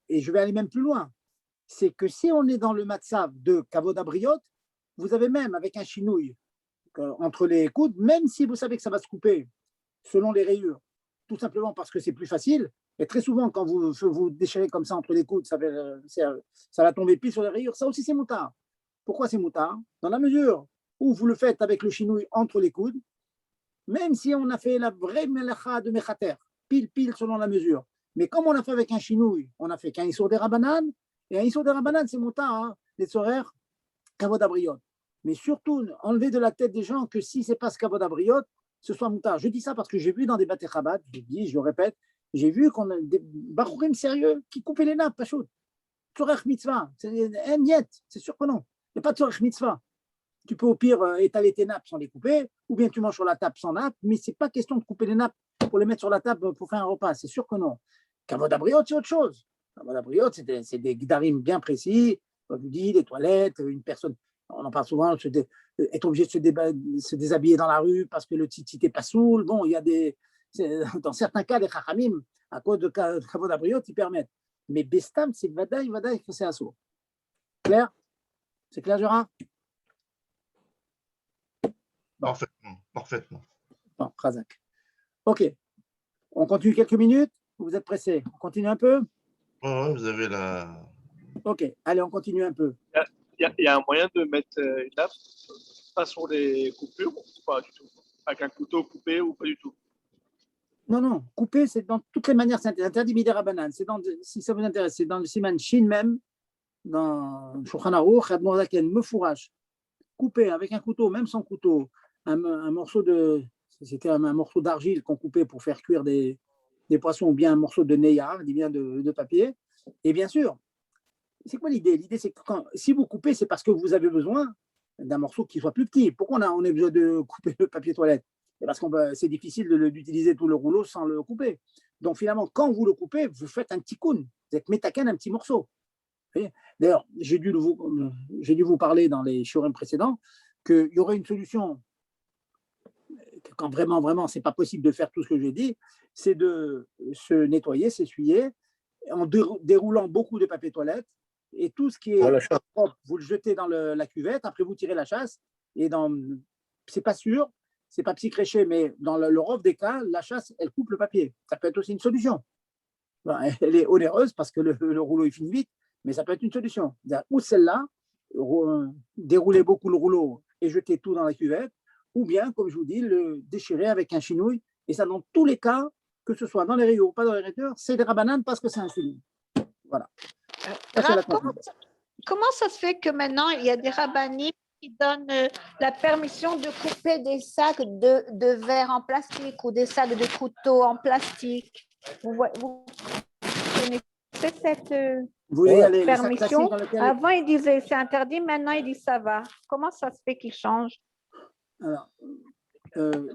et je vais aller même plus loin, c'est que si on est dans le matzav de kavod abriot, vous avez même avec un chinouille entre les coudes, même si vous savez que ça va se couper selon les rayures, tout simplement parce que c'est plus facile. Et très souvent, quand vous déchirez comme ça entre les coudes, ça va tomber pile sur les rayures. Ça aussi, c'est moutard. Pourquoi c'est moutard? Dans la mesure où vous le faites avec le chinouille entre les coudes, même si on a fait la vraie melacha de mechater, pile selon la mesure. Mais comme on a fait avec un chinouille, on a fait qu'un issour des rabanan, et un issour des rabanan, c'est moutard, hein, les soraires, kavod abriot. Mais surtout, enlever de la tête des gens que si c'est pas ce kavod abriot, ce soit moutard. Je dis ça parce que j'ai vu dans des batés Chabad, je le répète, j'ai vu qu'on a des bachurim sérieux qui coupaient les nappes, pas chaud. Tzorech mitzvah, c'est sûr que non. Il n'y a pas de tzorech mitzvah. Tu peux au pire étaler tes nappes sans les couper, ou bien tu manges sur la table sans nappe, mais ce n'est pas question de couper les nappes pour les mettre sur la table pour faire un repas, c'est sûr que non. Kavod abriot, c'est autre chose. Kavod abriot, c'est des gdarim bien précis, comme je dis, des toilettes, une personne, on en parle souvent, être obligé de se déshabiller dans la rue parce que le titi n'est pas saoul. Bon, il y a dans certains cas, les chachamim, à cause de kavod abriot, ils permettent. Mais bestam, c'est vadaï que c'est assaut. Clair? C'est clair, Gérard? Bon. Parfaitement. Bon, Khazak. Ok. On continue quelques minutes? Vous êtes pressés? On continue un peu? Ouais, vous avez la. Ok. Allez, on continue un peu. Il y a un moyen de mettre une nappe, pas sur les coupures, ou pas du tout? Avec un couteau coupé ou pas du tout? Non. Couper, c'est dans toutes les manières, c'est interdit midera banane. Si ça vous intéresse, c'est dans le siman Shin même, dans Shulchan Aruch, Admor Zaken, Mefourash. Couper avec un couteau, même sans couteau, un morceau c'était un morceau d'argile qu'on coupait pour faire cuire des poissons, ou bien un morceau de neya, bien de papier. Et bien sûr, c'est quoi l'idée? L'idée, c'est que si vous coupez, c'est parce que vous avez besoin d'un morceau qui soit plus petit. Pourquoi on a besoin de couper le papier toilette? Et parce que c'est difficile d'utiliser tout le rouleau sans le couper. Donc finalement, quand vous le coupez, vous faites un petit koun. Vous êtes métaken, un petit morceau. D'ailleurs, j'ai dû vous parler dans les shiurim précédents qu'il y aurait une solution, quand vraiment, c'est pas possible de faire tout ce que j'ai dit, c'est de se nettoyer, s'essuyer, en déroulant beaucoup de papier toilette, et tout ce qui est propre, vous le jetez dans la cuvette, après vous tirez la chasse, et c'est pas sûr, c'est pas psychréché, mais dans le rove des cas, la chasse, elle coupe le papier. Ça peut être aussi une solution. Elle est onéreuse parce que le rouleau, il finit vite, mais ça peut être une solution. Ou celle-là, dérouler beaucoup le rouleau et jeter tout dans la cuvette, ou bien, comme je vous dis, le déchirer avec un chinouille. Et ça, dans tous les cas, que ce soit dans les rayons ou pas dans les rayures, c'est des rabananes parce que c'est un chinouille. Voilà. Comment ça se fait que maintenant, il y a des rabbinim qui donnent la permission de couper des sacs de verre en plastique ou des sacs de couteaux en plastique? Vous connaissez cette permission? Avant, ils disaient c'est interdit, maintenant, ils disent ça va. Comment ça se fait qu'ils changent? Alors,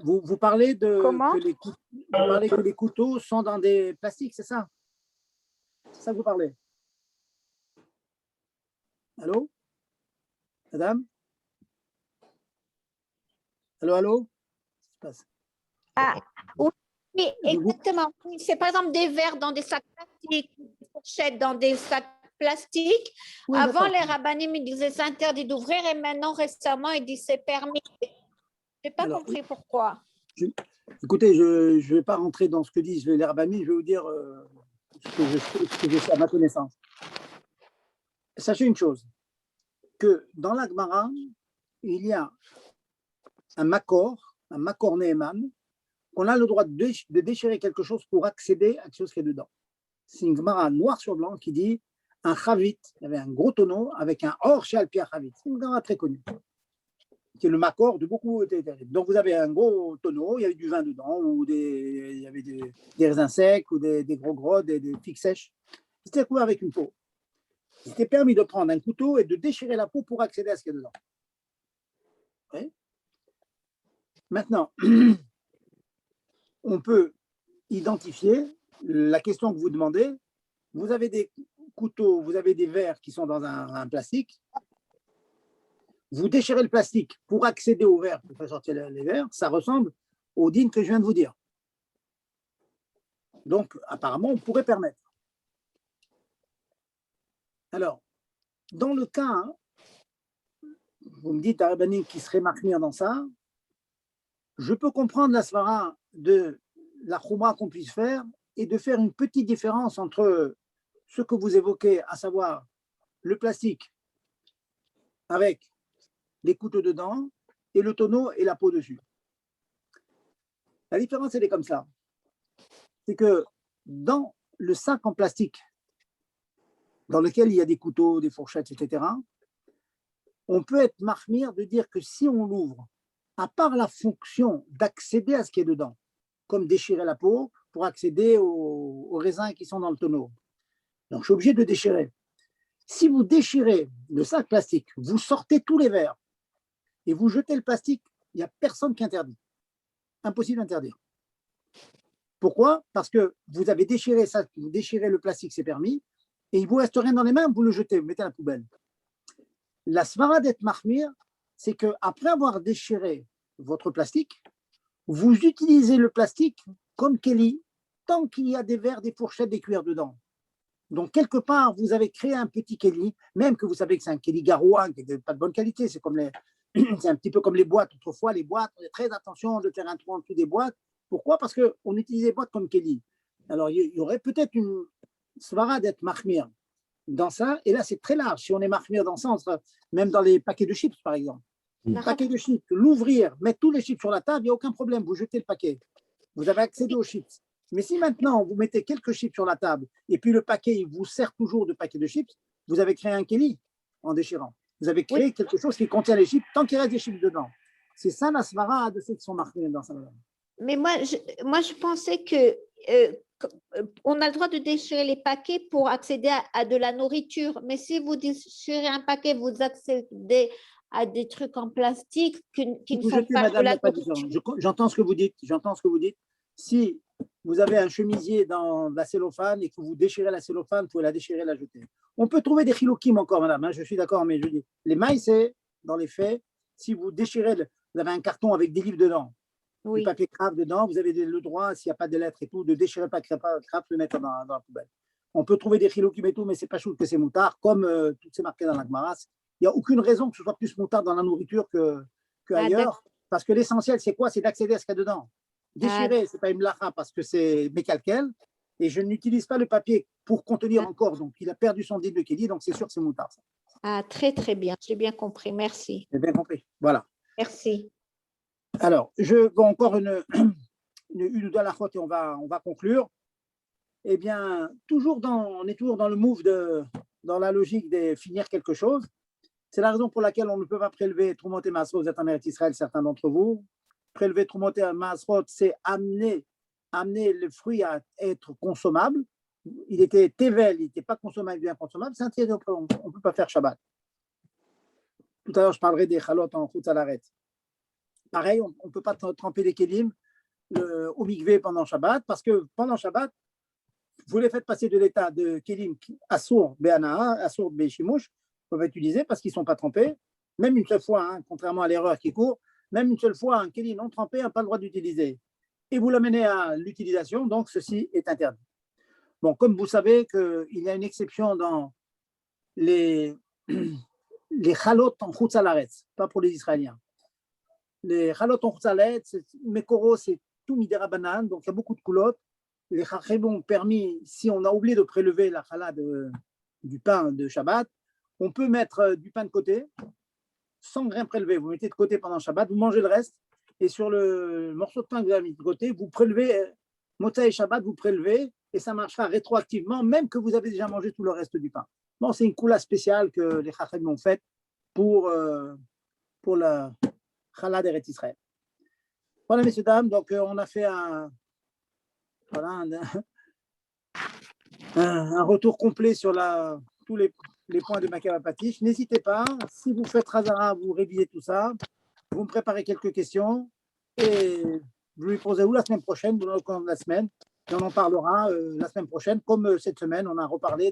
vous parlez que les couteaux sont dans des plastiques, c'est ça? C'est ça que vous parlez? Allô? Madame? Allô? Ah, oui, exactement. C'est par exemple des verres dans des sacs plastiques, des fourchettes dans des sacs plastiques. Oui, avant, les rabbinim, ils disaient c'est interdit d'ouvrir et maintenant, récemment, ils disent c'est permis. Je n'ai pas compris pourquoi. Écoutez, je ne vais pas rentrer dans ce que disent les rabbinim, je vais vous dire ce que je sais à ma connaissance. Sachez une chose, que dans la Gemara, il y a un makor ne'eman, qu'on a le droit de déchirer quelque chose pour accéder à quelque chose qui est dedans. C'est une Gemara noir sur blanc qui dit un chavit, il y avait un gros tonneau avec un or chez Alpia chavit. C'est une Gemara très connue, qui est le makor de beaucoup. Donc vous avez un gros tonneau, il y avait du vin dedans, ou il y avait des raisins secs, ou des gros, des figues sèches. C'était couvert avec une peau. Il était permis de prendre un couteau et de déchirer la peau pour accéder à ce qu'il y a dedans. Okay. Maintenant, on peut identifier la question que vous demandez. Vous avez des couteaux, vous avez des verres qui sont dans un plastique. Vous déchirez le plastique pour accéder au verre, pour faire sortir les verres. Ça ressemble au din que je viens de vous dire. Donc, apparemment, on pourrait permettre. Alors, dans le cas, vous me dites, Arabanim qui serait marqué dans ça, je peux comprendre la svara de la chouma qu'on puisse faire et de faire une petite différence entre ce que vous évoquez, à savoir le plastique avec les couteaux dedans et le tonneau et la peau dessus. La différence, elle est comme ça. C'est que dans le sac en plastique, dans lequel il y a des couteaux, des fourchettes, etc., on peut être marmire de dire que si on l'ouvre, à part la fonction d'accéder à ce qui est dedans, comme déchirer la peau pour accéder aux raisins qui sont dans le tonneau. Donc, je suis obligé de déchirer. Si vous déchirez le sac plastique, vous sortez tous les verres et vous jetez le plastique, il n'y a personne qui interdit. Impossible d'interdire. Pourquoi? Parce que vous avez déchiré ça, vous déchirez le plastique, c'est permis, et il ne vous reste rien dans les mains, vous le jetez, vous mettez à la poubelle. La svara d'être mahmir, c'est qu'après avoir déchiré votre plastique, vous utilisez le plastique comme keli, tant qu'il y a des verres, des fourchettes, des cuillères dedans. Donc, quelque part, vous avez créé un petit keli, même que vous savez que c'est un keli garouin, qui n'est pas de bonne qualité, c'est un petit peu comme les boîtes. Autrefois, les boîtes, on fait très attention de faire un trou en dessous des boîtes. Pourquoi? Parce qu'on utilisait les boîtes comme keli. Alors, il y aurait peut-être une svara d'être mahmir dans ça, et là, c'est très large. Si on est mahmir dans ça, on sera même dans les paquets de chips, par exemple. Un paquet de chips, l'ouvrir, mettre tous les chips sur la table, il n'y a aucun problème, vous jetez le paquet. Vous avez accédé aux chips. Mais si maintenant, vous mettez quelques chips sur la table, et puis le paquet, il vous sert toujours de paquet de chips, vous avez créé un keli en déchirant. Vous avez créé quelque chose qui contient les chips, tant qu'il reste des chips dedans. C'est ça la svara de ceux qui sont marqués dans ça. Mais moi, je pensais que on a le droit de déchirer les paquets pour accéder à de la nourriture. Mais si vous déchirez un paquet, vous accédez à des trucs en plastique qui ne Vous sont jetez, pas madame, de la il n'y a pas de nourriture. différence. J'entends ce que vous dites. J'entends ce que vous dites. Si vous avez un chemisier dans la cellophane et que vous déchirez la cellophane, vous pouvez la déchirer et la jeter. On peut trouver des chilokim encore, madame. Je suis d'accord, mais je dis, les mailles, c'est, dans les faits, si vous déchirez, vous avez un carton avec des livres dedans, du papier craft dedans, vous avez le droit, s'il n'y a pas de lettres et tout, de déchirer le papier craft, de le mettre dans la poubelle. On peut trouver des chilokim et tout, mais ce n'est pas chose que c'est moutard, comme tout c'est marqué dans la Gemara. Il n'y a aucune raison que ce soit plus moutard dans la nourriture qu'ailleurs, parce que l'essentiel, c'est quoi? C'est d'accéder à ce qu'il y a dedans. Déchirer, ce n'est pas une mlacha parce que c'est mécalquel, et je n'utilise pas le papier pour contenir encore, donc il a perdu son dit de Kéli, donc c'est sûr que c'est moutard. Ça. Ah, très, très bien, j'ai bien compris, merci. J'ai bien compris, voilà. Merci. Alors, je vois encore une ou deux à la fois et on va conclure. Eh bien, on est toujours dans le move, dans la logique de finir quelque chose. C'est la raison pour laquelle on ne peut pas prélever Trumot et Masrot, vous êtes en Eretz Israël, certains d'entre vous. Prélever Trumot et Masrot, c'est amener le fruit à être consommable. Il était tevel, il n'était pas consommable, bien consommable. C'est interdit, on ne peut pas faire Shabbat. Tout à l'heure, je parlerai des chalotes en Chutz Alaret. Pareil, on ne peut pas tremper les kelim au mikvé pendant Shabbat, parce que pendant Shabbat, vous les faites passer de l'état de kelim assour be'anaa, assour be'shimouch, peuvent être utilisés parce qu'ils ne sont pas trempés. Même une seule fois, contrairement à l'erreur qui court, même une seule fois, un kelim non trempé n'a pas le droit d'utiliser. Et vous l'amenez à l'utilisation, donc ceci est interdit. Bon, comme vous savez qu'il y a une exception dans les chalotes en Chutz Haaretz, pas pour les Israéliens. Les chalotes en Chutz Haaretz, Mekoro, c'est tout midera banane, donc il y a beaucoup de coulottes. Les chachem ont permis, si on a oublié de prélever la chala du pain de Shabbat, on peut mettre du pain de côté, sans rien prélever. Vous mettez de côté pendant Shabbat, vous mangez le reste, et sur le morceau de pain que vous avez mis de côté, vous prélevez, Motza et Shabbat, vous prélevez, et ça marchera rétroactivement, même que vous avez déjà mangé tout le reste du pain. Bon, c'est une coula spéciale que les chachem ont faite pour la chala d'Eretz Israël. Voilà, messieurs, dames, donc on a fait un retour complet sur tous les points de Makava Patish. N'hésitez pas, si vous faites Hazara, vous révisez tout ça, vous me préparez quelques questions et je lui poserai la semaine prochaine, dans le cours de la semaine, et on en parlera la semaine prochaine, comme cette semaine, on a reparlé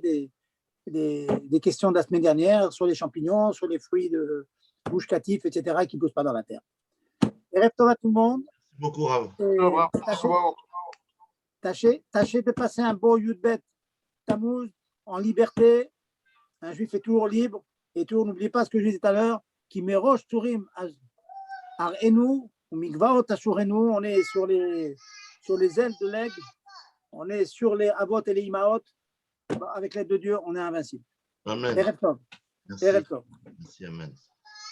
des questions de la semaine dernière sur les champignons, sur les fruits de bouche catif, etc., qui ne poussent pas dans la terre. Et rêve à tout le monde. beaucoup, Rav. Et Bravo. tâchez de passer un beau Yudbet Tammuz en liberté. Un juif est toujours libre. Et toujours, n'oubliez pas ce que je disais tout à l'heure, qui merosh turim ar-enu, ou mikvaot ashurenu, on est sur les ailes de l'aigle, on est sur les avot et les imaot. Avec l'aide de Dieu, on est invincible. Amen. Erev Tov. Merci. Erev Tov. Merci, Amen.